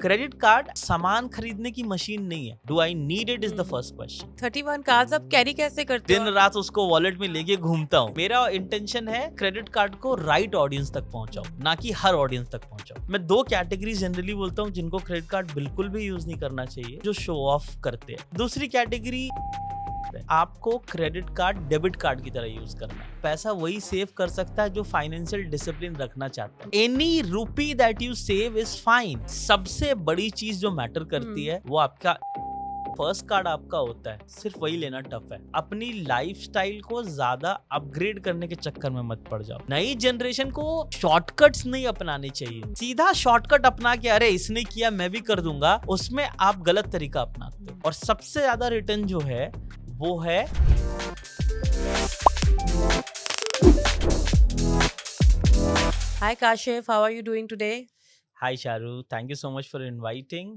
Credit card सामान खरीदने की मशीन नहीं है. Do I need it is the first question. 31 cards आप कैरी कैसे करते हो? दिन रात उसको वॉलेट में लेके घूमता हूँ. मेरा इंटेंशन है क्रेडिट कार्ड को राइट ऑडियंस तक पहुंचाओ, ना कि हर ऑडियंस तक पहुंचाओ. मैं दो कैटेगरी जनरली बोलता हूँ जिनको क्रेडिट कार्ड बिल्कुल भी यूज नहीं करना चाहिए, जो शो ऑफ करते हैं. दूसरी कैटेगरी, आपको क्रेडिट कार्ड डेबिट कार्ड की तरह यूज करना है. पैसा वही सेव कर सकता है जो फाइनेंशियल डिसिप्लिन रखना चाहता है. एनी रूपी that you save is fine. सबसे बड़ी चीज जो मैटर करती है वो आपका फर्स्ट कार्ड आपका होता है, सिर्फ वही लेना टफ है. अपनी लाइफस्टाइल को ज्यादा अपग्रेड करने के चक्कर में मत पड़ जाओ. नई जनरेशन को शॉर्टकट्स नहीं अपनाने चाहिए. सीधा शॉर्टकट अपना के अरे इसने किया मैं भी कर दूंगा, उसमें आप गलत तरीका अपनाते हो. और सबसे ज्यादा रिटर्न जो है वो है Hi Kashif, how are you doing today? Hi Sharu, thank you so much for inviting.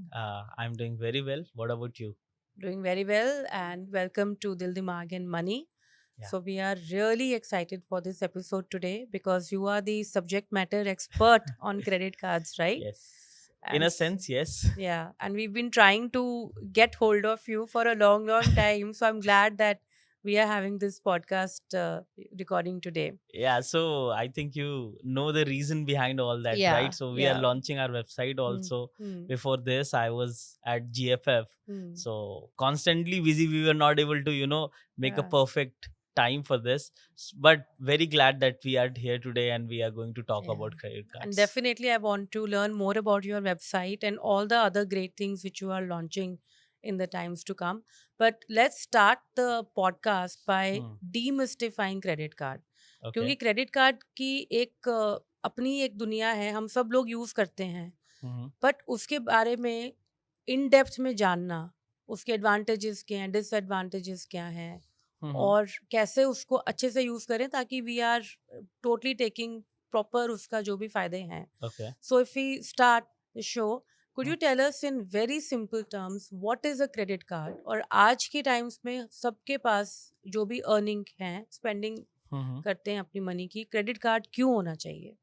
I'm doing very well. What about you? Doing very well, and welcome to Dil Dimag and Money. Yeah. So we are really excited for this episode today because you are the subject matter expert on credit cards, right? Yes. In And a sense, yes. Yeah, and we've been trying to get hold of you for a long time. So I'm glad that we are having this podcast recording today. Yeah, so I think you know the reason behind all that, Yeah, right? So we are yeah. launching our website also. Hmm. Before this, I was at GFF. Hmm. So constantly busy, we were not able to, make a Yeah. perfect time for this. But very glad that we are here today and we are going to talk Yeah. about credit cards. And definitely, I want to learn more about your website and all the other great things which you are launching in the times to come. But let's start the podcast by demystifying credit card. Okay. क्योंकि credit card की एक अपनी एक दुनिया है, हम सब लोग यूज करते हैं, बट उसके बारे में इन डेप्थ में जानना, उसके एडवांटेजेस क्या हैं, डिसएडवांटेजेस क्या हैं, और कैसे उसको अच्छे से यूज करें ताकि we are totally taking proper उसका जो भी फायदे हैं. So if we start the show, could you tell us in very simple terms what is a credit card? और आज के टाइम्स में सबके पास जो भी अर्निंग है, स्पेंडिंग करते हैं अपनी मनी की, क्रेडिट कार्ड क्यों होना चाहिए?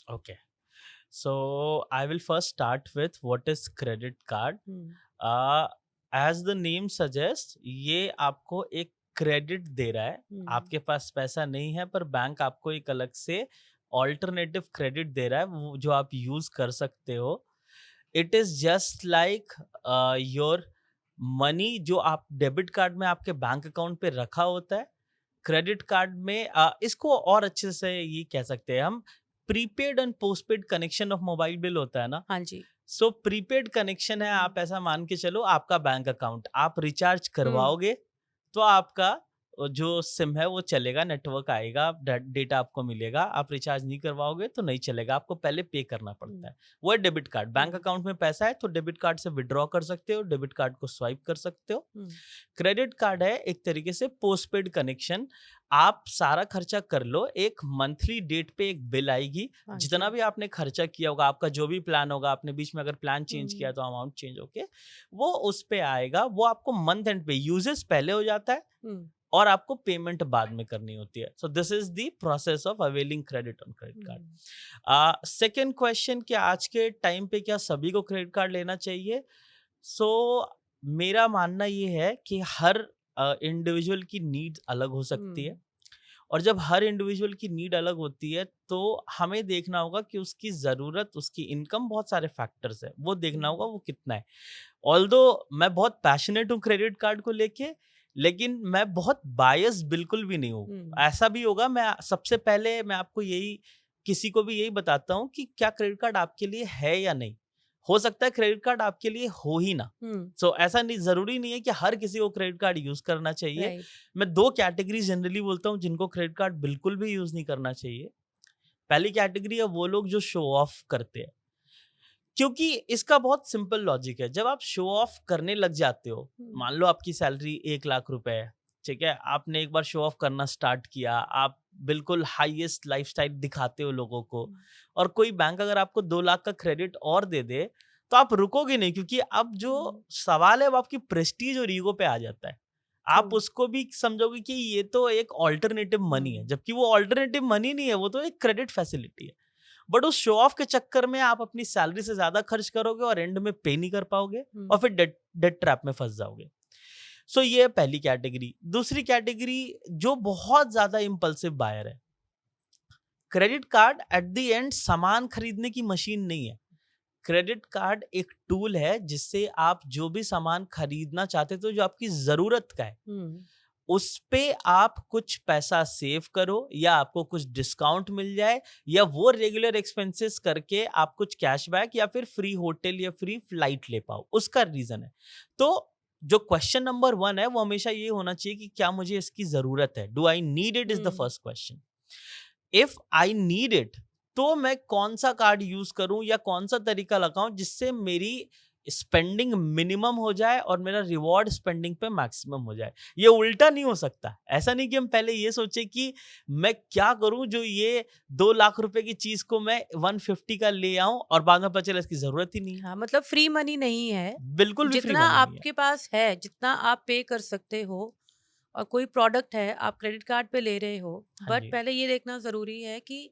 Okay. So I will first start with what is credit card. As the name suggests, ये आपको एक क्रेडिट दे रहा है. आपके पास पैसा नहीं है पर बैंक आपको एक अलग से ऑल्टरनेटिव क्रेडिट दे रहा है वो जो आप यूज कर सकते हो. It is just like your money जो आप डेबिट कार्ड में आपके बैंक अकाउंट पे रखा होता है. क्रेडिट कार्ड में इसको और अच्छे से ये कह सकते हैं हम, prepaid and postpaid connection of mobile bill होता है ना. हाँ जी. सो प्रीपेड कनेक्शन है, आप ऐसा मान के चलो आपका बैंक अकाउंट, आप रिचार्ज करवाओगे तो आपका जो सिम है वो चलेगा, नेटवर्क आएगा, डेटा आपको मिलेगा. आप रिचार्ज नहीं करवाओगे तो नहीं चलेगा, आपको पहले पे करना पड़ता है. वो है डेबिट कार्ड. बैंक अकाउंट में पैसा है तो डेबिट कार्ड से विड्रॉ कर सकते हो, डेबिट कार्ड को स्वाइप कर सकते हो. क्रेडिट कार्ड है एक तरीके से पोस्टपेड कनेक्शन. आप सारा खर्चा कर लो, एक मंथली डेट पे एक बिल आएगी. जितना भी आपने खर्चा किया होगा, आपका जो भी प्लान होगा, आपने बीच में अगर प्लान चेंज किया तो अमाउंट चेंज होके वो उस पे आएगा. वो आपको मंथ एंड पे, यूजेस पहले हो जाता है और आपको पेमेंट बाद में करनी होती है. So this is the process of availing credit on credit card. Second question, कि आज के टाइम पे क्या सभी को क्रेडिट कार्ड लेना चाहिए? सो मेरा मानना ये है कि हर इंडिविजुअल की नीड अलग हो सकती है, और जब हर इंडिविजुअल की नीड अलग होती है तो हमें देखना होगा कि उसकी ज़रूरत, उसकी इनकम, बहुत सारे फैक्टर्स है, वो देखना होगा वो कितना है. ऑल्दो मैं बहुत पैशनेट हूँ क्रेडिट कार्ड को लेके, लेकिन मैं बहुत बायस बिल्कुल भी नहीं हूँ. ऐसा भी होगा, मैं सबसे पहले मैं आपको किसी को भी यही बताता हूँ कि क्या क्रेडिट कार्ड आपके लिए है या नहीं. हो सकता है क्रेडिट कार्ड आपके लिए हो ही ना. सो ऐसा नहीं, जरूरी नहीं है कि हर किसी को क्रेडिट कार्ड यूज करना चाहिए. मैं दो कैटेगरी जनरली बोलता हूँ जिनको क्रेडिट कार्ड बिल्कुल भी यूज नहीं करना चाहिए. पहली कैटेगरी है वो लोग जो शो ऑफ करते हैं, क्योंकि इसका बहुत सिंपल लॉजिक है. जब आप शो ऑफ करने लग जाते हो, मान लो आपकी सैलरी 1 लाख रुपए है, ठीक है, आपने एक बार शो ऑफ करना स्टार्ट किया, आप बिल्कुल हाईएस्ट लाइफस्टाइल दिखाते हो लोगों को, और कोई बैंक अगर आपको 2 लाख का क्रेडिट और दे दे तो आप रुकोगे नहीं, क्योंकि अब जो सवाल है वो आपकी प्रेस्टीज और ईगो पे आ जाता है. आप उसको भी समझोगे कि ये तो एक ऑल्टरनेटिव मनी है, जबकि वो ऑल्टरनेटिव मनी नहीं है, वो तो एक क्रेडिट फैसिलिटी है. बट उस शो ऑफ के चक्कर में आप अपनी सैलरी से ज्यादा खर्च करोगे और एंड में पे नहीं कर पाओगे और फिर डेट ट्रैप में फंस जाओगे। सो ये है पहली कैटेगरी। दूसरी कैटेगरी जो बहुत ज्यादा इम्पल्सिव बायर है, credit card at the end सामान खरीदने की मशीन नहीं है। क्रेडिट कार्ड एक टूल है जिससे आप जो भी सामान खरीदना चाहते हो जो आपकी जरूरत का है, उस पे आप कुछ पैसा सेव करो या आपको कुछ डिस्काउंट मिल जाए या वो रेगुलर एक्सपेंसेस करके आप कुछ कैशबैक या फिर फ्री होटल या फ्री फ्लाइट ले पाओ, उसका रीजन है। तो जो क्वेश्चन नंबर 1 है वो हमेशा ये होना चाहिए कि क्या मुझे इसकी जरूरत है, do I need it, is the first question. If I need it तो मैं कौन सा कार्ड यूज करूं या कौन सा तरीका लगाऊं जिससे मेरी स्पेंडिंग मिनिमम हो जाए और मेरा रिवॉर्ड स्पेंडिंग पे मैक्सिमम हो जाए। ये उल्टा नहीं हो सकता। ऐसा नहीं कि हम पहले ये सोचे कि मैं क्या करूं जो ये 2 लाख रुपए की चीज को मैं 150 का ले आऊं और बाद में पता चला इसकी जरूरत ही नहीं है। हाँ, मतलब फ्री मनी नहीं है। बिल्कुल भी फ्री जितना मनी नहीं है। आपके पास है, जितना आप पे कर सकते हो, और कोई प्रोडक्ट है आप क्रेडिट कार्ड पे ले रहे हो, हाँ बट जी। पहले ये देखना जरूरी है कि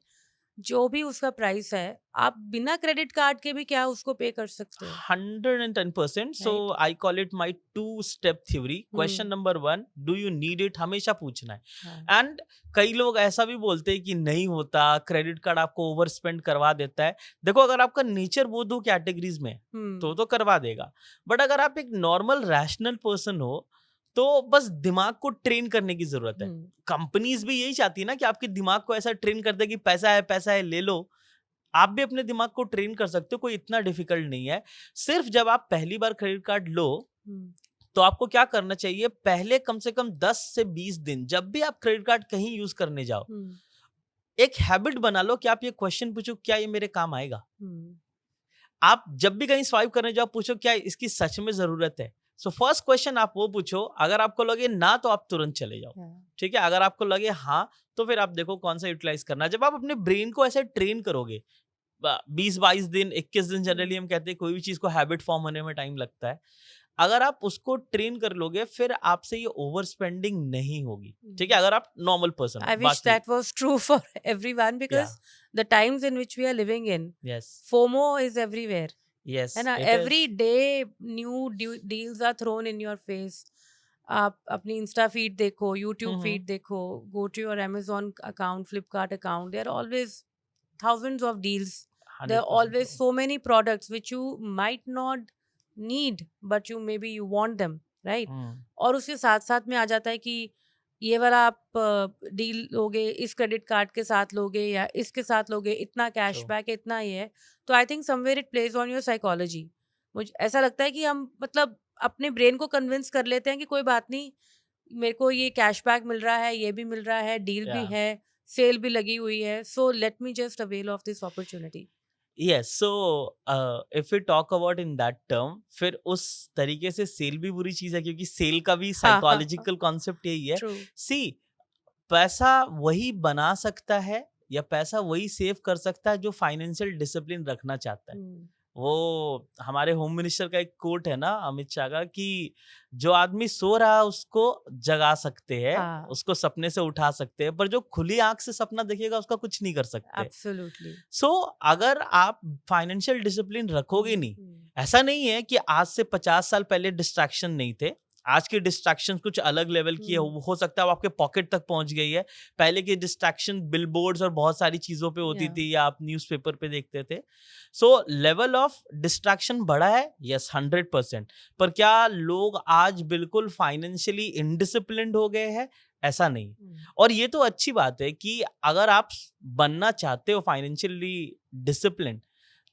जो भी उसका प्राइस है, आप बिना क्रेडिट कार्ड के भी क्या उसको पे कर सकते हो। 110%. So Right. I call it my 2-step theory. Question number 1, do you need it? हमेशा पूछना है। हाँ, एंड कई लोग ऐसा भी बोलते हैं कि नहीं होता, क्रेडिट कार्ड आपको ओवर स्पेंड करवा देता है। देखो अगर आपका नेचर वो 2 कैटेगरीज में है, तो करवा देगा। बट अगर आप एक नॉर्मल रैशनल पर्सन हो तो बस दिमाग को ट्रेन करने की जरूरत है। कंपनीज भी यही चाहती है ना कि आपके दिमाग को ऐसा ट्रेन कर दे कि पैसा है ले लो। आप भी अपने दिमाग को ट्रेन कर सकते हो, कोई इतना डिफिकल्ट नहीं है। सिर्फ जब आप पहली बार क्रेडिट कार्ड लो तो आपको क्या करना चाहिए, पहले कम से कम 10 से 20 दिन जब भी आप क्रेडिट कार्ड कहीं यूज करने जाओ, एक हैबिट बना लो कि आप ये क्वेश्चन पूछो, क्या ये मेरे काम आएगा। आप जब भी कहीं स्वाइप करने जाओ पूछो क्या इसकी सच में जरूरत है। सो फर्स्ट क्वेश्चन आप वो पूछो। अगर आपको लगे ना तो आप तुरंत चले जाओ, ठीक है। अगर आपको लगे हाँ तो फिर आप देखो कौन सा यूटिलाइज करना है। जब आप अपने ब्रेन को ऐसे ट्रेन करोगे, 20-22 दिन 21 दिन जनरली हम कहते हैं कोई भी चीज को हैबिट फॉर्म होने में टाइम लगता है। अगर आप उसको ट्रेन कर लोगे फिर आपसे ये ओवर स्पेंडिंग नहीं होगी, ठीक है। अगर आप normal person, I wish that was true for everyone because the times in which we are living in, yes, FOMO is everywhere. yes, है ना, every day new deals are thrown in your face. आप अपनी Insta feed देखो, YouTube feed देखो, go to your Amazon account, Flipkart account, there are always thousands of deals. There are always so many products which you might not need but you maybe you want them, right? और उसके साथ साथ में आ जाता है कि ये वाला आप डील लोगे, इस क्रेडिट कार्ड के साथ लोगे या इसके साथ लोगे, इतना कैशबैक है, इतना ये है। तो I think somewhere it plays on your psychology. मुझे ऐसा लगता है कि हम मतलब अपने ब्रेन को कन्विंस कर लेते हैं कि कोई बात नहीं, मेरे को ये कैशबैक मिल रहा है, ये भी मिल रहा है, डील भी है, सेल भी लगी हुई है, सो let me just avail of this opportunity. Yes, so if we talk about in that term, फिर उस तरीके से सेल भी बुरी चीज है क्योंकि सेल का भी साइकोलॉजिकल कॉन्सेप्ट यही है। सी, पैसा वही बना सकता है या पैसा वही सेव कर सकता है जो फाइनेंशियल डिसिप्लिन रखना चाहता है। वो हमारे होम मिनिस्टर का एक कोट है ना, अमित शाह का, कि जो आदमी सो रहा है उसको जगा सकते हैं, उसको सपने से उठा सकते हैं, पर जो खुली आंख से सपना देखेगा उसका कुछ नहीं कर सकते। एब्सोल्युटली। सो अगर आप फाइनेंशियल डिसिप्लिन रखोगे नहीं, ऐसा नहीं है कि आज से 50 साल पहले डिस्ट्रैक्शन नहीं थे, आज की डिस्ट्रैक्शन कुछ अलग लेवल की है, हो सकता है वो आपके पॉकेट तक पहुंच गई है। पहले की डिस्ट्रैक्शन बिलबोर्ड्स और बहुत सारी चीजों पे होती थी या आप न्यूज़पेपर पे देखते थे। सो लेवल ऑफ डिस्ट्रैक्शन बढ़ा है, यस 100%। पर क्या लोग आज बिल्कुल फाइनेंशियली इनडिसिप्लिन्ड हो गए हैं? ऐसा नहीं। और ये तो अच्छी बात है कि अगर आप बनना चाहते हो फाइनेंशियली डिसिप्लिन्ड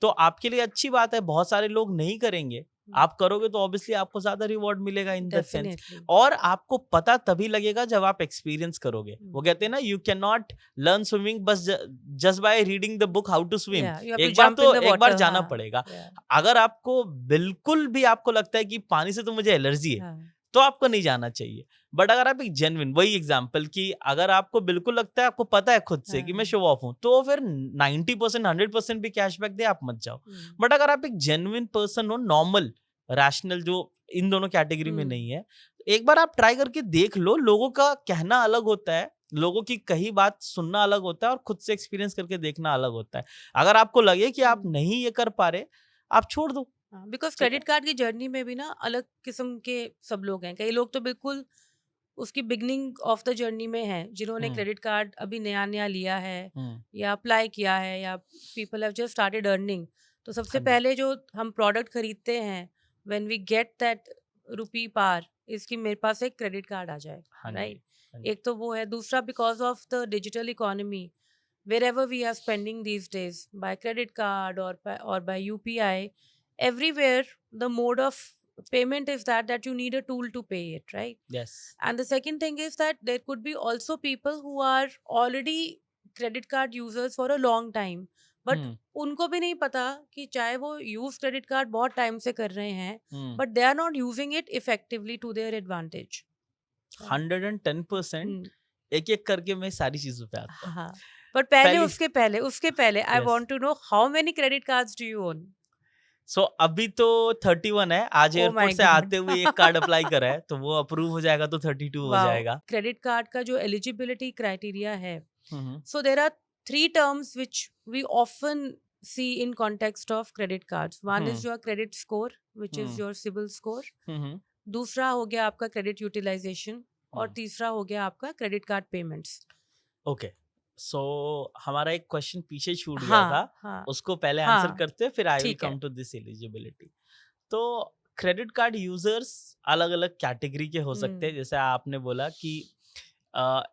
तो आपके लिए अच्छी बात है। बहुत सारे लोग नहीं करेंगे, आप करोगे तो ऑब्वियसली आपको ज्यादा रिवॉर्ड मिलेगा इन दैट सेंस। और आपको पता तभी लगेगा जब आप एक्सपीरियंस करोगे। वो कहते हैं ना, you can not learn swimming बस just by reading the book how to swim. एक बार जाना पड़ेगा। अगर आपको बिल्कुल भी आपको लगता है कि पानी से तो मुझे एलर्जी है तो आपको नहीं जाना चाहिए। बट अगर आप एक जेन्युइन, वही एग्जांपल कि अगर आपको बिल्कुल लगता है, आपको पता है खुद से कि मैं शो ऑफ हूं, तो फिर 90% 100% भी कैशबैक दे, आप मत जाओ। बट अगर आप एक जेन्युइन पर्सन हो, नॉर्मल रैशनल, जो इन दोनों कैटेगरी में नहीं है, एक बार आप ट्राई करके देख लो। लोगों का कहना अलग होता है, लोगों की कही बात सुनना अलग होता है और खुद से एक्सपीरियंस करके देखना अलग होता है। अगर आपको लगे कि आप नहीं ये कर पा रहे, आप छोड़ दो। बिकॉज ठीक है? क्रेडिट कार्ड की जर्नी में भी ना अलग किस्म के सब लोग हैं। कई लोग तो बिल्कुल उसकी बिगनिंग ऑफ द जर्नी में है, जिन्होंने हुँ, क्रेडिट कार्ड अभी नया नया लिया है हुँ। या अप्लाई किया है, या people have just started earning. तो सबसे हाँ जी, पहले जो हम प्रोडक्ट खरीदते हैं, व्हेन वी गेट दैट रुपी पार, इसकी मेरे पास एक क्रेडिट कार्ड आ जाए, हाँ जी, राइट? हाँ जी। एक तो वो है। दूसरा, because of the digital economy, wherever we are spending these days, by credit card or by UPI, everywhere the mode of payment is that you need a tool to pay it, right? Yes. And the second thing is that there could be also people who are already credit card users for a long time, but हुँ, उनको भी नहीं पता कि चाहे वो use credit card बहुत time से कर रहे हैं, हुँ। but they are not using it effectively to their advantage, right? 110% हम्म, एक-एक करके मैं सारी चीज़ों पे आता हूँ। हाँ, पर पहले पहली उसके पहले I yes. Want to know how many credit cards do you own? So अभी तो 31 है। आज ओ एयरपोर्ट माय से गॉड! आते हुए एक कार्ड अप्लाई करा है, तो वो अप्रूव हो जाएगा तो 32 हो वाओ! जाएगा। क्रेडिट कार्ड का जो एलिजिबिलिटी क्राइटेरिया है, हुँ, हुँ। so there are three terms which we often see in context of credit cards. One is hmm, your credit score, which is hmm, your CIBIL score. हुँ, हुँ, दूसरा हो गया आपका credit utilisation, और हुँ। तीसरा हो गया आपका क्रेडिट कार्ड पेमेंट्स। ओके। सो हमारा एक क्वेश्चन पीछे छूट गया था, हाँ, हाँ, उसको पहले आंसर हाँ, करते हैं, फिर आई विल ठीक है। Come to this eligibility. तो क्रेडिट कार्ड यूजर्स अलग-अलग कैटेगरी के हो सकते हैं, हुँ, जैसे आपने बोला कि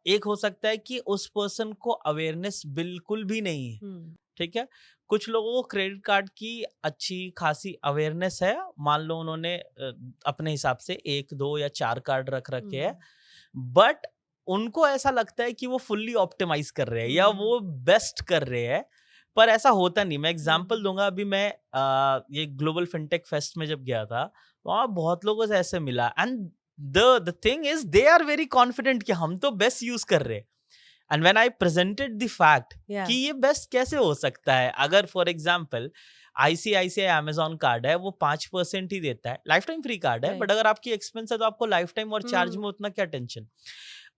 एक हो सकता है कि उस पर्सन को अवेयरनेस बिल्कुल भी नहीं है, हुँ, ठीक है? कुछ लोगों को क्रेडिट कार्ड की अच्छी खासी अवेयरनेस है, मान लो उन्होंने अपने हिसाब से 1, 2 या 4 कार्ड रख रखे हैं, हुँ, बट उनको ऐसा लगता है कि वो फुल्ली ऑप्टिमाइज़ कर रहे हैं या हुँ, वो बेस्ट कर रहे हैं, पर ऐसा होता नहीं। मैं एग्ज़ाम्पल हुँ, दूँगा, अभी मैं ये ग्लोबल फिनटेक फेस्ट में जब गया था, वहाँ बहुत लोगों से ऐसे मिला and the thing is they are very confident कि हम तो बेस्ट यूज़ कर रहे हैं। And when I presented the fact या, कि ये बेस्ट कैसे हो सकता है, अगर for example ICICI Amazon card है, वो 5% ही देता है, लाइफ टाइम फ्री कार्ड है, बट राइट। अगर आपकी एक्सपेंस है तो आपको लाइफ टाइम और चार्ज हुँ, में उतना क्या टेंशन।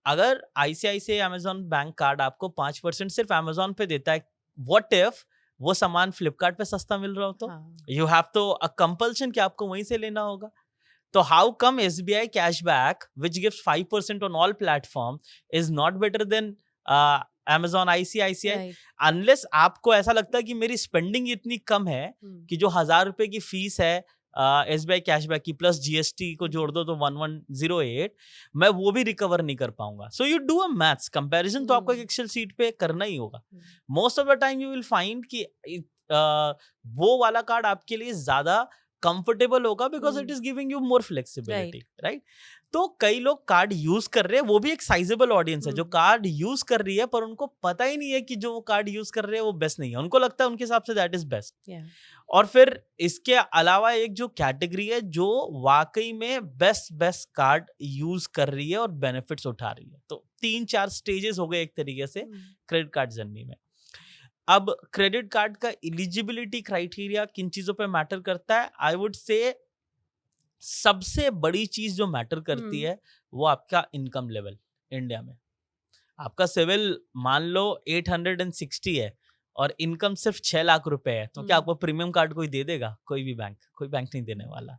अगर आईसीआईसीआई अमेज़न बैंक कार्ड आपको 5% सिर्फ अमेज़न पे देता है, व्हाट इफ वो सामान फ्लिपकार्ट पे सस्ता मिल रहा हो तो? हाँ, यू हैव तो अ कंपल्शन कि आपको वहीं से लेना होगा। तो how come SBI cashback which gives 5% on all platform is not better than Amazon ICICI? Right. Unless आपको ऐसा लगता है कि मेरी स्पेंडिंग इतनी कम है हुँ, कि जो 1000 रुपए की फीस है एसबीआई कैशबैक की प्लस जीएसटी को जोड़ हुँ, दो तो 1108, मैं वो भी रिकवर नहीं कर पाऊंगा। So you do a maths comparison, तो आपको एक हुँ, एक्सेल शीट पे करना ही होगा। Hmm, most of the time you will find कि वो वाला कार्ड आपके लिए ज्यादा कंफर्टेबल होगा because it hmm, is giving you more right. Flexibility, right? तो कई लोग कार्ड यूज कर रहे हैं, वो भी एक साइजेबल ऑडियंस है हुँ, जो कार्ड यूज कर रही है, पर उनको पता ही नहीं है कि जो वो कार्ड यूज कर रहे हैं वो बेस्ट नहीं है, उनको लगता है उनके हिसाब से दैट इज बेस्ट। या, और फिर इसके अलावा एक जो कैटेगरी है जो वाकई में बेस्ट बेस्ट कार्ड यूज कर रही है और बेनिफिट्स उठा रही है। तो 3-4 स्टेजेस हो गए एक तरीके से हुँ, क्रेडिट कार्ड जर्नी में। अब क्रेडिट कार्ड का एलिजिबिलिटी क्राइटेरिया किन चीजों पे मैटर करता है? आई वुड से सबसे बड़ी चीज जो मैटर करती हुँ, है वो आपका इनकम लेवल। इंडिया में आपका सिविल मान लो 860 है और इनकम सिर्फ 6 लाख रुपए है, तो क्या हुँ, आपको प्रीमियम कार्ड कोई दे देगा? कोई बैंक नहीं देने वाला।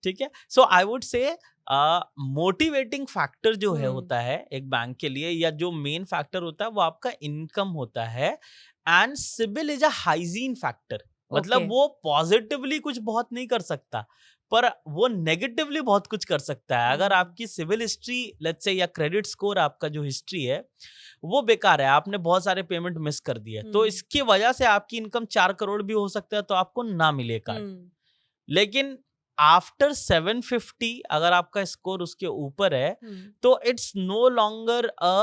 ठीक है? So I would say motivating factor जो है हुँ, होता है एक बैंक के लिए, या जो मेन फैक्टर होता है वो आपका इनकम होता है। And CIBIL is a hygiene factor, okay. मतलब वो पॉजिटिवली कुछ बहुत नहीं कर सकता, पर वो नेगेटिवली बहुत कुछ कर सकता है। अगर हुँ, आपकी सिविल हिस्ट्री लेट्स से या क्रेडिट स्कोर आपका जो हिस्ट्री है वो बेकार है, आपने बहुत सारे पेमेंट मिस कर दिए, तो हुँ, इसकी वजह से आपकी इनकम 4 करोड़ भी हो सकता है तो आपको ना मिले कार्ड। हुँ, लेकिन आफ्टर 750 अगर आपका स्कोर उसके ऊपर है हुँ, तो it's no longer a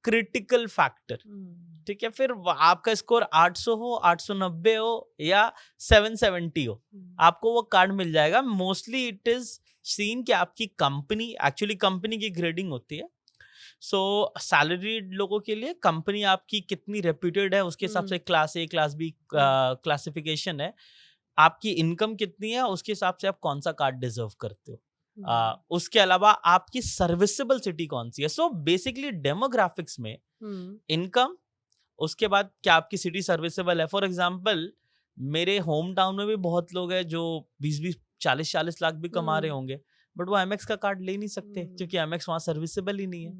critical factor. हुँ, ठीक है? फिर आपका स्कोर 800 हो, 890 हो या 770 हो, हुँ, आपको वो कार्ड मिल जाएगा। मोस्टली इट इज सीन कि आपकी कंपनी, एक्चुअली कंपनी की ग्रेडिंग होती है। सो सैलरीड लोगों के लिए कंपनी आपकी कितनी रेप्यूटेड है उसके हिसाब से hmm, class A class B hmm, classification है। आपकी इनकम कितनी है उसके हिसाब से आप कौन सा कार्ड डिजर्व करते हो। उसके अलावा आपकी सर्विसेबल सिटी कौन सी है. सो बेसिकली डेमोग्राफिक्स में इनकम, उसके बाद क्या आपकी सिटी सर्विसेबल है. फॉर एग्जाम्पल मेरे होम टाउन में भी बहुत लोग हैं जो 20-40 लाख भी कमा रहे होंगे, बट वो एमएक्स का कार्ड ले नहीं सकते क्योंकि एमएक्स वहां सर्विसेबल ही नहीं है.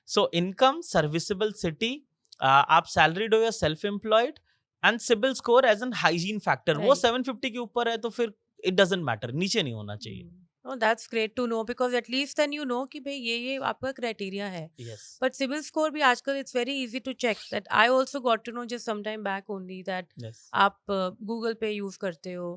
सो इनकम, सर्विसेबल सिटी, आप सैलरीड हो या self employed, and CIBIL score as an hygiene factor. वो 750 के ऊपर है तो फिर इट डजंट मैटर, नीचे नहीं होना चाहिए. Oh, that's great to know because at least then you know कि भाई ये आपका क्राइटेरिया है. Yes. But सिबिल स्कोर भी आजकल it's very easy to check. That I also got to know just some time back only that Yes. आप Google पे use करते हो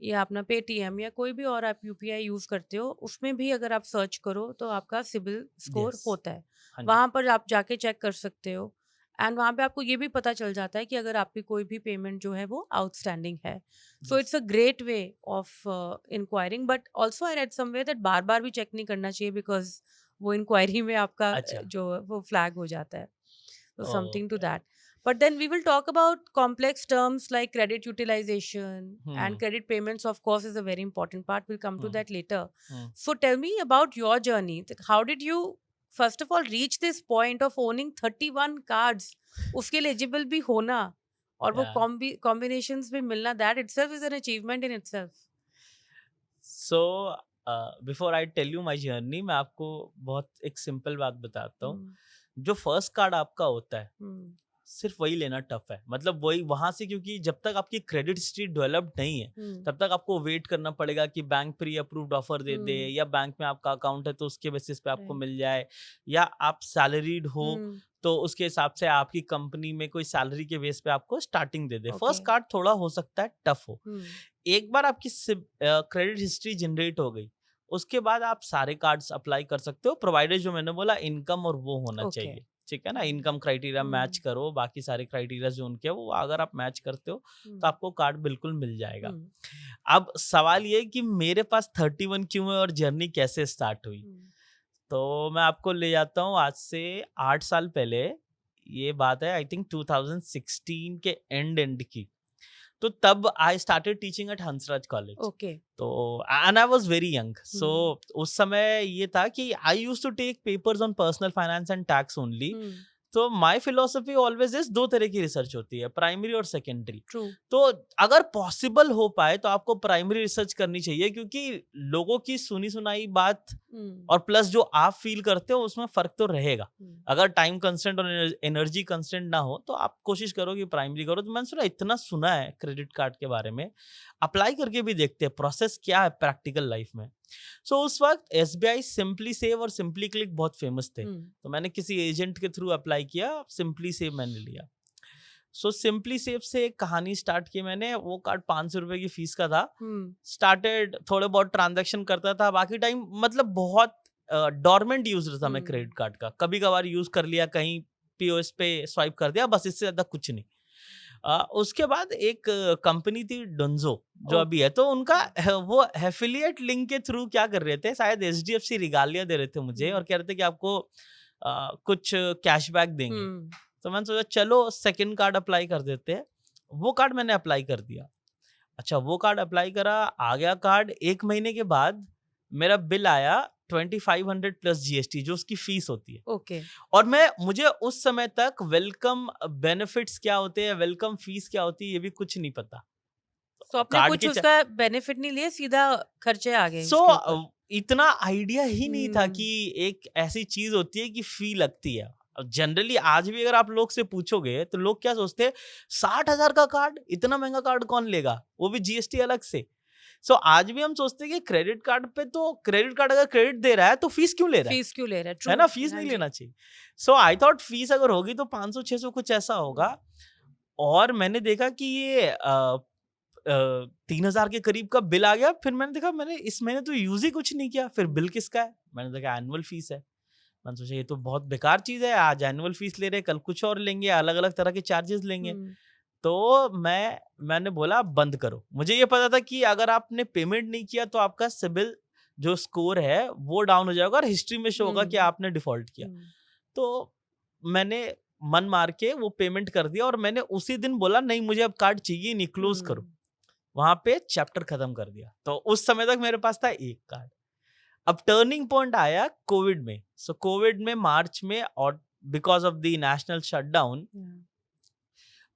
या अपना पेटीएम या कोई भी और आप यूपीआई यूज करते हो, उसमें भी अगर आप सर्च करो तो आपका सिबिल स्कोर Yes. होता है. हाँ जी. वहां पर आप जाके चेक कर सकते हो एंड वहाँ पे आपको ये भी पता चल जाता है कि अगर आपकी कोई भी पेमेंट जो है वो आउटस्टैंडिंग है. So it's a great way of enquiring, but also I read somewhere that बार बार भी चेक नहीं करना चाहिए बिकॉज वो इंक्वायरी में आपका अच्छा. जो वो फ्लैग हो जाता है. So Oh, something to okay. that. But then we will talk about complex terms like credit utilization and credit payments, of course, is a very important part. We'll come to that later. So tell me about your journey. That how did you, first of all, reach this point of owning 31 cards? उसके eligible भी होना और वो combinations भी मिलना, that itself is an achievement in itself. So before I tell you my journey, मैं आपको बहुत एक सिंपल बात बताता हूँ. जो फर्स्ट कार्ड आपका होता है सिर्फ वही लेना टफ है. मतलब वही वहां से, क्योंकि जब तक आपकी क्रेडिट हिस्ट्री डेवलप्ड नहीं है तब तक आपको वेट करना पड़ेगा कि बैंक प्री अप्रूव्ड ऑफर दे दे, या बैंक में आपका अकाउंट है तो उसके बेसिस पे आपको मिल जाए, या आप सैलरीड हो तो उसके हिसाब से आपकी कंपनी में कोई सैलरी के बेस पे आपको स्टार्टिंग दे दे. फर्स्ट कार्ड थोड़ा हो सकता है टफ हो. एक बार आपकी क्रेडिट हिस्ट्री जनरेट हो गई, उसके बाद आप सारे कार्ड्स अप्लाई कर सकते हो, प्रोवाइडेड जो मैंने बोला इनकम और वो होना चाहिए. ठीक है ना. इनकम क्राइटेरिया मैच करो, बाकी सारे क्राइटेरिया जो उनके वो अगर आप मैच करते हो तो आपको कार्ड बिल्कुल मिल जाएगा. अब सवाल ये कि मेरे पास 31 क्यों है और जर्नी कैसे स्टार्ट हुई. तो मैं आपको ले जाता हूँ आज से 8 साल पहले. ये बात है आई थिंक 2016 के एंड की. तो तब I started teaching at Hansraj college. Okay. तो and I was very young. So उस समय ये था कि I used to take papers on personal finance and tax only. तो माय फिलोसफी ऑलवेज इज, दो तरह की रिसर्च होती है, प्राइमरी और सेकेंडरी. तो अगर पॉसिबल हो पाए तो आपको प्राइमरी रिसर्च करनी चाहिए, क्योंकि लोगों की सुनी सुनाई बात और प्लस जो आप फील करते हो उसमें फर्क तो रहेगा. अगर टाइम कंस्टेंट और एनर्जी कंस्टेंट ना हो तो आप कोशिश करो कि प्राइमरी करो. तो मैंने इतना सुना है क्रेडिट कार्ड के बारे में, अप्लाई करके भी देखते हैं प्रोसेस क्या है प्रैक्टिकल लाइफ में. सो उस वक्त SBI सिंपली सेव और सिंपली क्लिक बहुत फेमस थे. तो मैंने किसी एजेंट के थ्रू अप्लाई किया, सिंपली सेव मैंने लिया. सो सिंपली सेव से एक कहानी स्टार्ट की मैंने. वो कार्ड 500 रुपए की फीस का था. स्टार्टेड थोड़े बहुत ट्रांजैक्शन करता था, बाकी टाइम मतलब बहुत डॉर्मेंट यूजर था मैं क्रेडिट कार्ड का. कभी कभार यूज कर लिया, कहीं POS पे स्वाइप कर दिया, बस इससे ज्यादा कुछ नहीं. उसके बाद एक कंपनी थी डोंजो जो अभी है, तो उनका वो एफिलिएट लिंक के थ्रू क्या कर रहे थे, शायद HDFC रिगालिया दे रहे थे मुझे और कह रहे थे कि आपको कुछ कैशबैक देंगे. तो मैंने सोचा चलो सेकंड कार्ड अप्लाई कर देते हैं. वो कार्ड मैंने अप्लाई कर दिया. अच्छा, वो कार्ड अप्लाई करा, आ गया कार्ड. 1 महीने के बाद मेरा बिल आया 2500 प्लस GST जो उसकी फीस होती है. ओके. और मुझे उस समय तक वेलकम बेनिफिट्स क्या होते हैं, वेलकम फीस क्या होती है, ये भी कुछ नहीं पता. तो आपने कुछ उसका बेनिफिट नहीं लिया, सीधा खर्चे आ गए. सो इतना आइडिया ही नहीं था कि एक ऐसी चीज होती है कि फी लगती है. जनरली आज भी अगर आप लोग से पूछोगे तो लोग क्या सोचते हैं, 60,000 का कार्ड, इतना महंगा कार्ड कौन लेगा, वो भी GST अलग से. सो आज भी हम सोचते हैं कि क्रेडिट कार्ड पे, तो क्रेडिट कार्ड अगर क्रेडिट दे रहा है तो फीस क्यों ले रहा है, फीस क्यों ले रहा है ना, फीस नहीं लेना चाहिए. सो आई थॉट फीस अगर होगी तो 500-600 कुछ ऐसा होगा. और मैंने देखा कि ये 3000 के करीब का बिल आ गया. फिर मैंने देखा मैंने इस महीने तो यूज ही कुछ नहीं किया, फिर बिल किसका है. मैंने देखा एनुअल फीस है. मैंने सोचा ये तो बहुत बेकार चीज है, आज एनुअल फीस ले रहे, कल कुछ और लेंगे, अलग अलग तरह के चार्जेस लेंगे. तो मैंने बोला बंद करो. मुझे ये पता था कि अगर आपने पेमेंट नहीं किया तो आपका सिबिल जो स्कोर है वो डाउन हो जाएगा और हिस्ट्री में शो होगा कि आपने डिफॉल्ट किया. तो मैंने मन मार के वो पेमेंट कर दिया और मैंने उसी दिन बोला नहीं मुझे अब कार्ड चाहिए नहीं, क्लोज करो. वहां पे चैप्टर खत्म कर दिया. तो उस समय तक मेरे पास था एक कार्ड. अब टर्निंग पॉइंट आया कोविड में। सो कोविड में मार्च में, और because of the national shutdown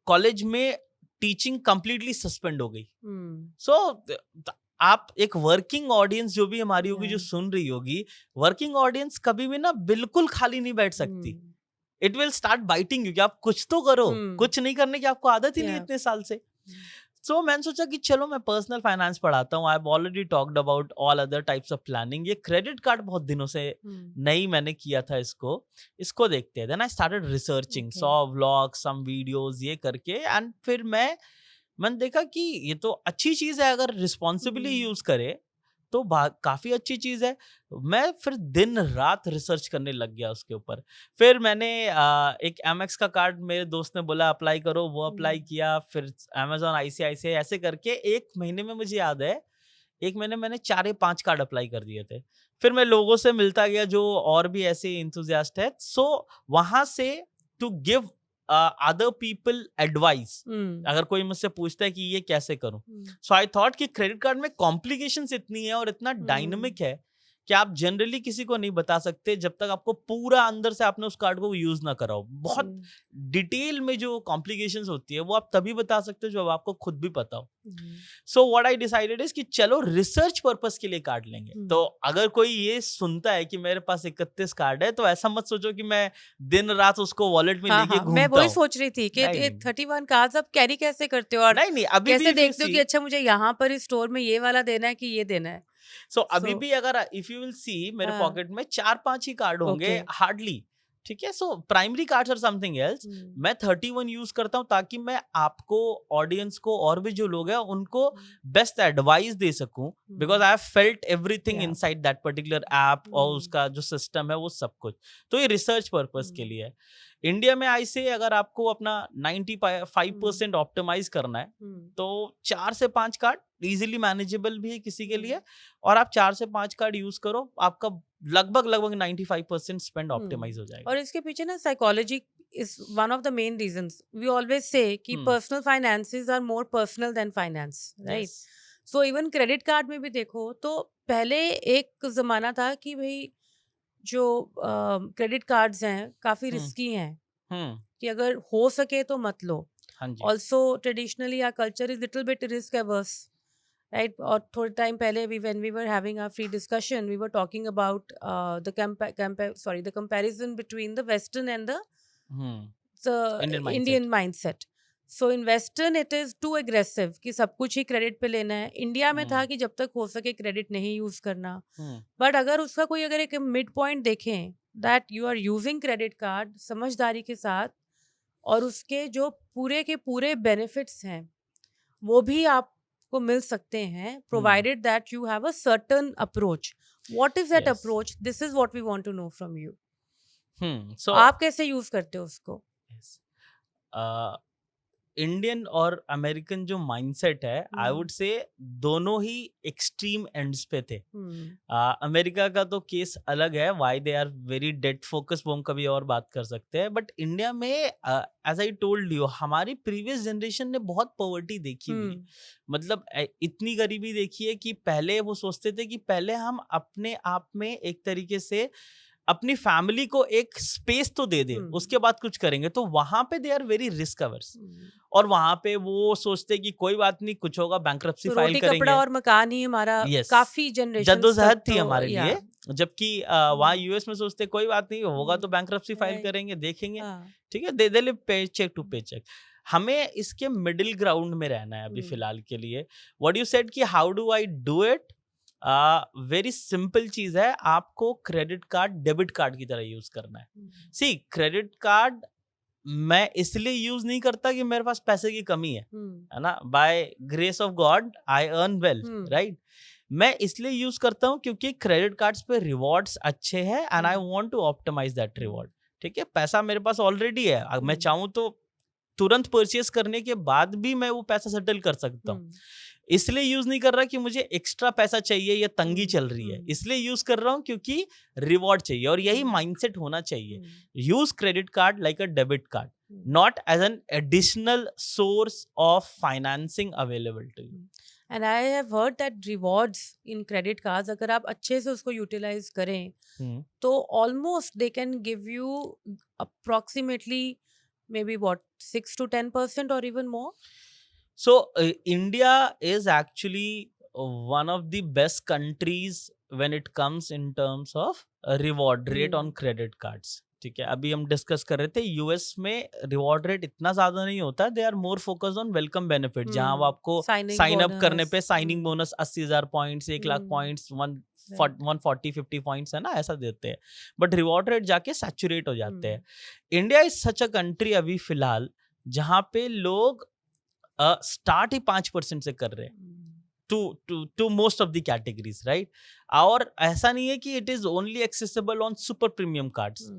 college में टीचिंग कंप्लीटली सस्पेंड हो गई। सो आप एक वर्किंग ऑडियंस जो भी हमारी होगी, जो सुन रही होगी, वर्किंग ऑडियंस कभी भी ना बिल्कुल खाली नहीं बैठ सकती। It will start biting you कि आप कुछ तो करो, कुछ नहीं करने की आपको आदत ही नहीं इतने साल से। सो मैंने सोचा कि चलो मैं पर्सनल फाइनेंस पढ़ाता हूँ। I have already talked about all other types of planning. ये क्रेडिट कार्ड बहुत दिनों से नहीं मैंने किया था, इसको देखते हैं। Then I started researching, saw vlog, some videos, ये करके। एंड फिर मैंने देखा कि ये तो अच्छी चीज है, अगर रिस्पॉन्सिबली यूज करे तो काफी अच्छी चीज है। मैं फिर दिन रात रिसर्च करने लग गया उसके ऊपर। फिर मैंने एक एमएक्स का कार्ड मेरे दोस्त ने बोला अप्लाई करो, वो अप्लाई किया। फिर अमेजॉन, आईसीआईसीआई, ऐसे करके 1 महीने में, मुझे याद है 1 महीने मैंने 4 या 5 कार्ड अप्लाई कर दिए थे। फिर मैं लोगों से मिलता गया जो और भी ऐसे इंथुजियास्ट है। सो वहां से to give other people advice, अगर कोई मुझसे पूछता है कि ये कैसे करूं, सो आई थॉट कि क्रेडिट कार्ड में कॉम्प्लिकेशंस इतनी है और इतना डायनामिक है कि आप जनरली किसी को नहीं बता सकते जब तक आपको पूरा अंदर से आपने उस कार्ड को यूज ना कराओ। बहुत डिटेल में जो कॉम्प्लिकेशंस होती है वो आप तभी बता सकते हो जब आपको खुद भी पता हो। So what I decided is कि चलो रिसर्च पर्पस के लिए कार्ड लेंगे। तो अगर कोई ये सुनता है कि मेरे पास 31 कार्ड है, तो ऐसा मत सोचो कि मैं दिन रात उसको वॉलेट में लेके घूमता हूं। मैं वही सोच रही थी कि 31 कार्ड्स आप कैरी कैसे करते हो, और नहीं, अभी कैसे देखते हो कि अच्छा मुझे यहाँ पर इस स्टोर में ये वाला देना है कि ये देना है। अभी भी अगर इफ यू विल सी मेरे पॉकेट में 4-5 ही कार्ड होंगे हार्डली, ठीक है। सो प्राइमरी कार्ड्स और समथिंग एल्स। मैं 31 यूज करता हूं ताकि मैं आपको, ऑडियंस को, और भी जो लोग हैं उनको बेस्ट एडवाइस दे सकूं, because I have felt everything inside that particular app, और उसका जो सिस्टम है वो सब कुछ। तो ये रिसर्च पर्पस के लिए है। इंडिया में आई से अगर आपको अपना 95% ऑप्टिमाइज करना है तो 4 से 5 कार्ड इजीली मैनेजेबल भी है किसी के लिए, और आप 4 से 5 कार्ड यूज करो, आपका लगभग 95% स्पेंड ऑप्टिमाइज हो जाएगा। और इसके पीछे ना psychology is one of the main reasons. We always say कि personal finances are more personal than finance, right? So even credit card में भी देखो तो पहले एक जमाना था कि भाई जो क्रेडिट कार्ड्स हैं काफी रिस्की हैं, कि अगर हो सके तो मत लो। Also traditionally our culture is little bit risk averse, right? और थोड़े टाइम पहले when we were having our free discussion, we were talking about the comparison between the Western and the Indian mindset. So in Western it is too aggressive कि सब कुछ ही credit पे लेना है। India में था कि जब तक हो सके क्रेडिट नहीं यूज करना। बट अगर उसका कोई अगर एक मिड पॉइंट देखें, that you are using credit card समझदारी के साथ, और उसके जो पूरे के पूरे बेनिफिट्स हैं वो भी आपको मिल सकते हैं, provided that you have a certain approach. What is that approach? This is what we want to know from you. So आप कैसे यूज करते हो उसको? इंडियन और अमेरिकन जो माइंडसेट है, आई वुड से दोनों ही एक्सट्रीम एंड्स पे थे। अमेरिका का तो केस अलग है, why they are very debt focus, वो हम कभी और बात कर सकते हैं। बट इंडिया में एज आई टोल्ड यू, हमारी प्रीवियस जनरेशन ने बहुत पॉवर्टी देखी हुई, मतलब इतनी गरीबी देखी है कि पहले वो सोचते थे कि पहले हम अपने आप में एक तरीके से अपनी फैमिली को एक स्पेस तो दे दे, उसके बाद कुछ करेंगे। तो वहां पे they are very risk averse, और वहां पे वो सोचते कि कोई बात नहीं, कुछ होगा, बैंक्रप्सी तो फाइल रोटी करेंगे। कपड़ा और मकान ही हमारा काफी जनरेशन जद्दोजहद थी हमारे लिए, जबकि वहाँ यूएस में सोचते कोई बात नहीं होगा तो बैंक्रप्सी फाइल करेंगे, देखेंगे, ठीक है, दे लिव पे चेक टू पे चेक। हमें इसके मिडिल ग्राउंड में रहना है अभी फिलहाल के लिए। व्हाट यू सेड कि how do I do it? Very simple चीज है, आपको क्रेडिट कार्ड डेबिट कार्ड की तरह यूज करना है। सी, क्रेडिट कार्ड मैं इसलिए यूज नहीं करता कि मेरे पास पैसे की कमी है ना, by grace of God I earn well, right? मैं इसलिए यूज करता हूँ क्योंकि क्रेडिट कार्ड्स पे रिवॉर्ड्स अच्छे हैं and I want to optimise that reward, ठीक है? पैसा मेरे पास ऑलरेडी है, अगर मैं चाहूँ तो तुरंत परचेस करने के बाद भी मैं वो पैसा सेटल कर सकता हूँ। इसलिए यूज नहीं कर रहा कि मुझे एक्स्ट्रा पैसा चाहिए या तंगी चल रही है, इसलिए यूज कर रहा हूं क्योंकि रिवॉर्ड चाहिए, और यही माइंडसेट होना चाहिए। Use credit card like a debit card, not as an additional source of financing available to you. And I have heard that rewards in credit cards अगर आप अच्छे से उसको यूटिलाइज करें तो almost they can give you approximately maybe what 6 to 10% or even more. So India is actually one of the best countries when it comes in terms of reward rate on credit cards. ठीक है, अभी हम discuss कर रहे थे US में reward rate इतना ज्यादा नहीं होता, they are more focus on welcome benefit, जहां वो आपको साइन अप करने पे signing bonus 80,000 points, 1,00,000 points, 140-50 points है ना, ऐसा देते हैं, बट रिवॉर्ड रेट जाके सैचुरेट हो जाते हैं. India is such a country अभी फिलहाल जहां पे लोग स्टार्ट ही 5% से कर रहे हैं to most of the categories, right. और ऐसा नहीं है कि it is only accessible on super premium cards.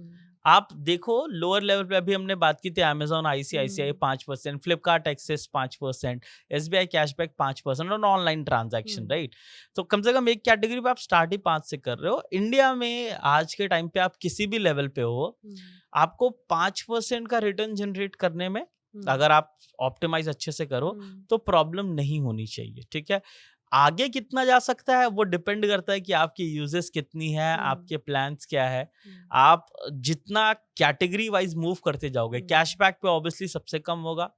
आप देखो लोअर लेवल पे अभी हमने बात की थी, Amazon ICICI 5%, Flipkart Axis 5%, SBI cashback 5% और ऑनलाइन ट्रांजैक्शन, राइट. तो कम से कम एक कैटेगरी पे आप स्टार्ट ही 5 से कर रहे हो. इंडिया में आज के टाइम पे आप किसी भी लेवल पे हो, आपको 5% का रिटर्न जनरेट करने में अगर आप ऑप्टिमाइज अच्छे से करो तो प्रॉब्लम नहीं होनी चाहिए. ठीक है, आगे कितना जा सकता है वो डिपेंड करता है कि आपकी यूजेस कितनी है, आपके प्लान्स क्या है. आप जितना कैटेगरी वाइज मूव करते जाओगे, कैशबैक पे ऑब्वियसली सबसे कम होगा,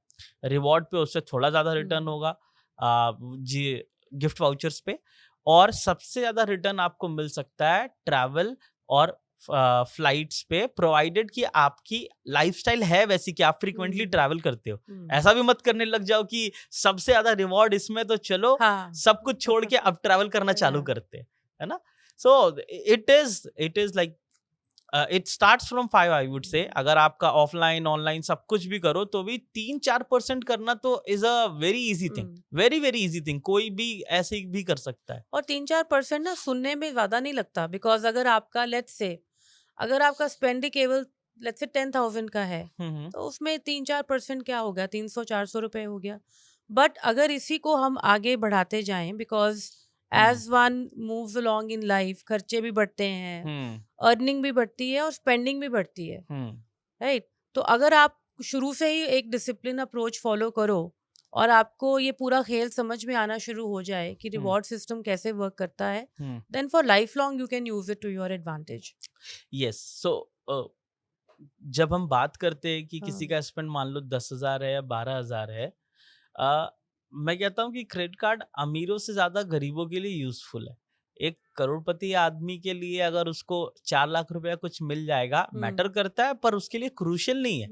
रिवॉर्ड पे उससे थोड़ा ज्यादा रिटर्न होगा, जी गिफ्ट वाउचर्स पे, और सबसे ज्यादा रिटर्न आपको मिल सकता है ट्रैवल और फ्लाइट्स पे, प्रोवाइडेड कि आपकी लाइफस्टाइल है वैसी कि आप फ्रीक्वेंटली ट्रैवल करते हो. ऐसा भी मत करने लग जाओ कि सबसे ज्यादा रिवॉर्ड इसमें, तो चलो सब कुछ छोड़ के अब ट्रैवल करना चालू करते हैं, है ना. सो it is like it starts from 5 I would से. अगर आपका ऑफलाइन ऑनलाइन सब कुछ भी करो तो भी 3-4% करना तो is a very easy thing, very very easy thing. कोई भी ऐसे भी कर सकता है. और 3-4% ना सुनने में ज्यादा नहीं लगता, बिकॉज अगर आपका लेट्स से अगर आपका स्पेंडिंग केवल लेट्स से 10,000 का है तो उसमें 3-4% क्या हो गया, 300-400 रुपए हो गया. बट अगर इसी को हम आगे बढ़ाते जाएं, because as one moves along in life, खर्चे भी बढ़ते हैं, अर्निंग भी बढ़ती है और स्पेंडिंग भी बढ़ती है, राइट. तो अगर आप शुरू से ही एक डिसिप्लिन अप्रोच फॉलो करो और आपको ये पूरा खेल समझ में आना शुरू हो जाए कि रिवॉर्ड सिस्टम कैसे वर्क करता है, then for life long you can use it to your advantage. Yes. So जब हम बात करते हैं कि किसी का स्पेंड मान लो 10,000 है या 12,000 है, मैं कहता हूँ कि क्रेडिट कार्ड अमीरों से ज्यादा गरीबों के लिए यूजफुल है. एक करोड़पति आदमी के लिए अगर उसको 4 लाख रुपया कुछ मिल जाएगा, मैटर करता है, पर उसके लिए क्रूशियल नहीं है.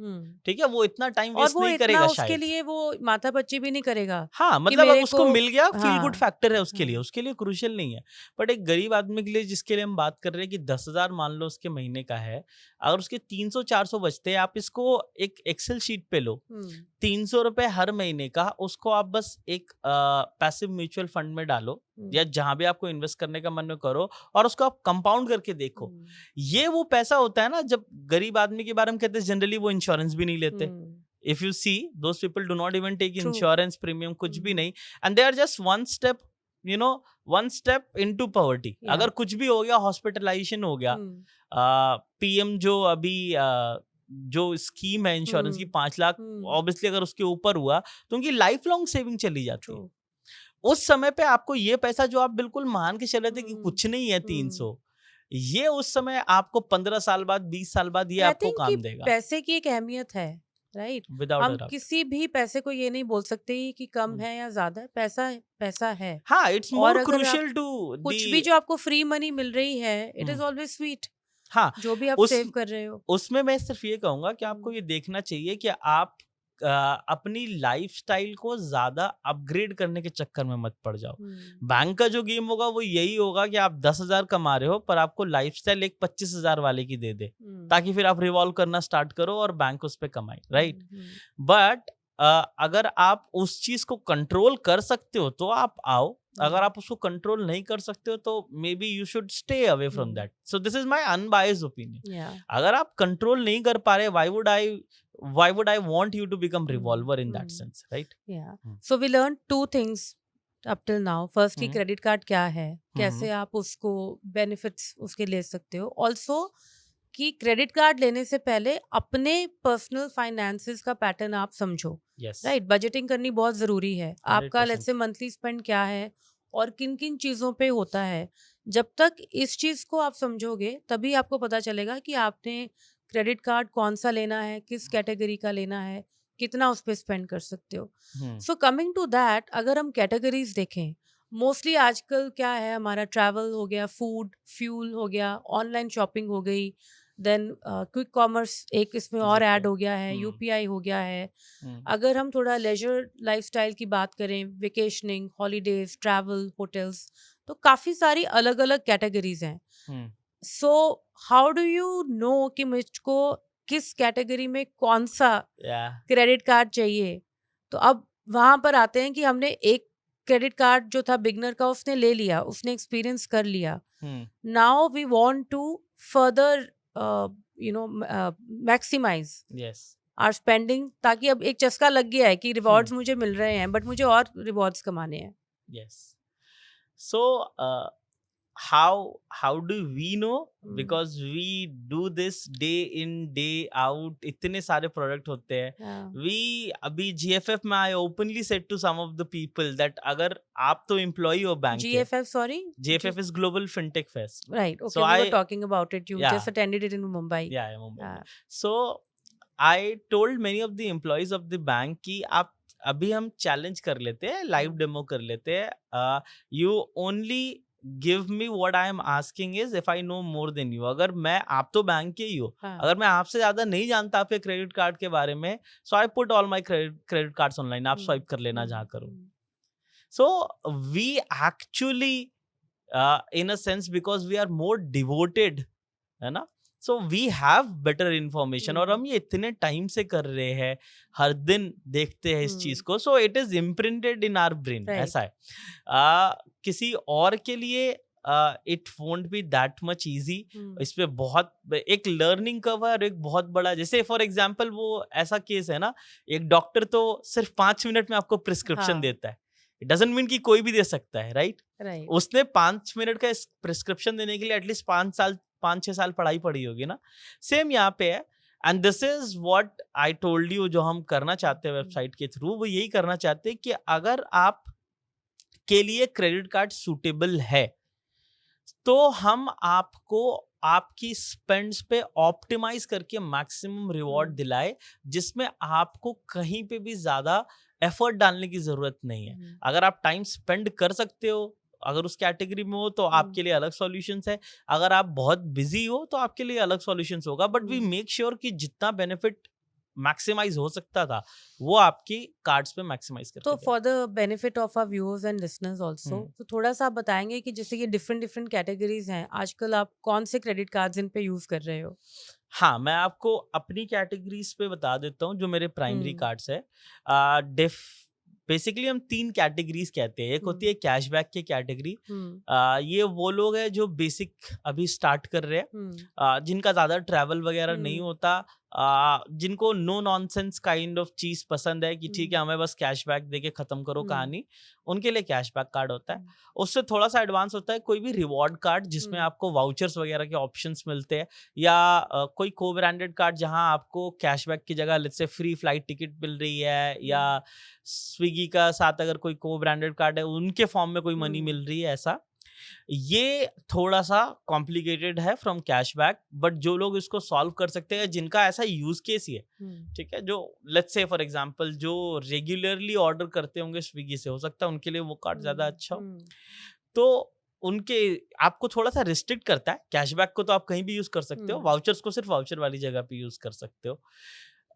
ठीक है, वो इतना टाइम वेस्ट नहीं करेगा शायद, उसके लिए वो माथा पच्ची भी नहीं करेगा. हाँ, मतलब अब उसको मिल गया, फील गुड फैक्टर है उसके लिए, उसके लिए क्रूशियल नहीं है. बट एक गरीब आदमी के लिए, जिसके लिए हम बात कर रहे हैं कि 10,000 मान लो उसके महीने का है, अगर उसके 300-400 बचते हैं, आप इसको एक एक्सेल शीट पे लो, 300 रुपए हर महीने का, उसको आप बस एक पैसिव म्यूचुअल फंड में डालो या जहां भी आपको इन्वेस्ट करने का मन करो, और उसको आप कंपाउंड करके देखो. ये वो पैसा होता है ना, जब गरीब आदमी के बारे में कहते हैं जनरली वो इंश्योरेंस भी नहीं लेते. If you see those people do not even take insurance, premium कुछ भी नहीं, and they are just one step into poverty. अगर कुछ भी हो गया, हॉस्पिटलाइजेशन हो गया, पीएम जो अभी जो स्कीम है इंश्योरेंस की 5 लाख, ऑब्वियसली अगर उसके ऊपर हुआ तो उनकी लाइफ लॉन्ग सेविंग चली जाती है. उस समय पे आपको ये पैसा जो आप बिल्कुल मान के चले थे कि कुछ नहीं है 300, ये उस समय आपको 15 साल बाद, 20 साल बाद ये आपको काम देगा. पैसे की एक अहमियत है, राइट. हम किसी भी पैसे को ये नहीं बोल सकते कि कम है या ज्यादा है. पैसा है. हाँ, इट्स मोर क्रूशियल टू कुछ भी जो आपको फ्री मनी मिल रही है, इट इज ऑलवेज स्वीट. हाँ, जो भी आप सेव कर रहे हो, उसमें मैं सिर्फ ये कहूंगा कि आपको ये देखना चाहिए कि आप अपनी लाइफस्टाइल को ज्यादा अपग्रेड करने के चक्कर में मत पड़ जाओ. बैंक का जो गेम होगा वो यही होगा कि आप 10,000 कमा रहे हो, पर आपको लाइफस्टाइल एक 25,000 वाले की दे दे, ताकि फिर आप रिवॉल्व करना स्टार्ट करो और बैंक उस पे कमाए, राइट. बट अगर आप उस चीज को कंट्रोल कर सकते हो तो आप आओ, अगर आप उसको कंट्रोल नहीं कर सकते हो तो may be you should stay away from that. So this is my unbiased opinion. अगर आप कंट्रोल नहीं कर पा रहे, why would I want you to become revolver in that sense, right? Yeah. So we learned 2 things up till now. First कि credit card क्या है, कैसे आप उसको बेनिफिट्स उसके ले सकते हो. Also कि क्रेडिट कार्ड लेने से पहले अपने पर्सनल फाइनेंसेस का पैटर्न आप समझो, यस, राइट? बजटिंग करनी बहुत ज़रूरी है। आपका लेट्स 100%। से मंथली स्पेंड क्या है और किन-किन चीज़ों पे होता है। जब तक इस चीज़ को आप समझोगे, तभी आपको पता चलेगा कि आपने क्रेडिट कार्ड कौन-सा लेना है, किस कैटेगरी का लेना है, कितना उस पे स्पेंड कर सकते हो। हुँ, सो कमिंग टू दैट, अगर हम कैटेगरीज़ देखें, मोस्टली आजकल क्या है, हमारा ट्रैवल हो गया, फूड, फ्यूल हो गया, ऑनलाइन शॉपिंग हो गई, देन क्विक कॉमर्स एक इसमें और ऐड एग्ज़ैक्टली। हो गया है, हुँ, यूपीआई हो गया है। हुँ, अगर हम थोड़ा लेजर लाइफस्टाइल की बात करें, वेकेशनिंग, हॉलीडेज, ट्रैवल, होटल्स, तो काफ़ी सारी अलग-अलग कैटेगरीज हैं। Hmm, so how do you know कि मुझको किस कैटेगरी में कौन सा या क्रेडिट कार्ड चाहिए? तो अब वहाँ पर आते हैं कि हमने एक क्रेडिट कार्ड जो था बिगनर का उसने ले लिया, उसने एक्सपीरियंस कर लिया। Hmm, now we want to further you know maximize yes, are spending, ताकि अब एक चस्का लग गया है कि हुँ, रिवॉर्ड्स मुझे मिल रहे हैं, बट मुझे और रिवॉर्ड्स कमाने हैं। Yes. So, how do we know? Hmm, Because we do this day in day out. इतने सारे प्रोडक्ट होते हैं। We अभी GFF में I openly said to some of the people that अगर आप तो एम्प्लॉय हो बैंक के, GFF, sorry, GFF is Global FinTech Fest. Right, So okay, we were I talking about it, you yeah just attended it in Mumbai. yeah Mumbai में। So I told many of the employees of the bank कि आप अभी हम challenge कर लेते हैं, live demo कर लेते हैं। You only give me what I am asking is if I know more than you. अगर मैं, आप तो बैंक के ही हो, हाँ, अगर मैं आपसे ज्यादा नहीं जानता आपके क्रेडिट कार्ड के बारे में, so I put all my credit cards online, आप स्वाइप कर लेना जहाँ करो। So we actually in a sense because we are more devoted, है ना? So we have better information और हम ये इतने टाइम से कर रहे हैं, हर दिन देखते हैं इस चीज को, so it is imprinted in our brain, right, ऐसा है। किसी और के लिए it won't be that much easy. इस पे बहुत एक लर्निंग कर्व है और एक बहुत बड़ा, जैसे फॉर एग्जांपल वो ऐसा केस है ना, एक डॉक्टर तो सिर्फ 5 मिनट में आपको प्रिस्क्रिप्शन हाँ, देता है। इट डजंट मीन कि कोई भी दे सकता है, राइट? राइट, उसने 5 मिनट का प्रिस्क्रिप्शन देने के लिए एटलीस्ट 5-6 साल पढ़ाई पड़ी होगी ना। सेम यहाँ पे है। And this is what I told you, जो हम करना चाहते हैं वेबसाइट के थ्रू, वो यही करना चाहते हैं कि अगर आप के लिए क्रेडिट कार्ड सूटेबल है, तो हम आपको आपकी स्पेंड्स पे ऑप्टिमाइज करके मैक्सिमम रिवॉर्ड दिलाए, जिसमें आपको कहीं पे भी ज्यादा एफर्ट डालने की जरूरत नहीं है। अगर आप टाइम स्पेंड कर सकते हो, अगर उस कैटेगरी में हो, तो आपके लिए अलग सॉल्यूशंस है। अगर आप बहुत बिजी हो तो आपके लिए अलग सॉल्यूशंस होगा, बट वी मेक श्योर कि जितना बेनिफिट मैक्सिमाइज हो सकता था, वो आपकी कार्ड्स पे मैक्सिमाइज तो करके for the benefit of our viewers and listeners also, दें। तो थोड़ा सा आप बताएंगे कि जैसे ये डिफरेंट डिफरेंट कैटेगरीज हैं, आजकल आप कौन से क्रेडिट कार्ड्स इन पे यूज कर रहे हो? हाँ, मैं आपको अपनी कैटेगरीज पे बता देता हूँ, जो मेरे प्राइमरी हम्म, कार्ड्स है। डिफ बेसिकली हम 3 कैटेगरीज कहते हैं। एक होती हम्म, है कैशबैक की कैटेगरी। हम्म, ये वो लोग हैं जो बेसिक अभी स्टार्ट कर रहे हैं, हम्म, जिनका ज़्यादा ट्रैवल वगैरह नहीं हम्म, होता, जिनको नो नॉनसेंस काइंड ऑफ चीज़ पसंद है कि ठीक है, हमें बस कैशबैक देके ख़त्म करो हम्म, कहानी, उनके लिए कैशबैक कार्ड होता है। हम्म, उससे थोड़ा सा एडवांस होता है कोई भी रिवॉर्ड कार्ड, जिसमें हम्म, आपको वाउचर्स वगैरह के ऑप्शंस मिलते हैं, या कोई को ब्रांडेड कार्ड जहां आपको कैशबैक की जगह let's say free flight ticket मिल रही है, या स्विगी का साथ अगर कोई को ब्रांडेड कार्ड है उनके फॉर्म में कोई मनी मिल रही है, ऐसा। ये थोड़ा सा कॉम्प्लिकेटेड है फ्रॉम कैशबैक, बट जो लोग इसको सॉल्व कर सकते हैं, जिनका ऐसा यूज केस ही है, ठीक है, जो लेट्स से फॉर एग्जांपल जो रेगुलरली ऑर्डर करते होंगे स्विगी से, हो सकता है उनके लिए वो कार्ड ज्यादा अच्छा हो। तो उनके, आपको थोड़ा सा रिस्ट्रिक्ट करता है। कैशबैक को तो आप कहीं भी यूज कर सकते हो, वाउचर्स को सिर्फ वाउचर वाली जगह पे यूज कर सकते हो।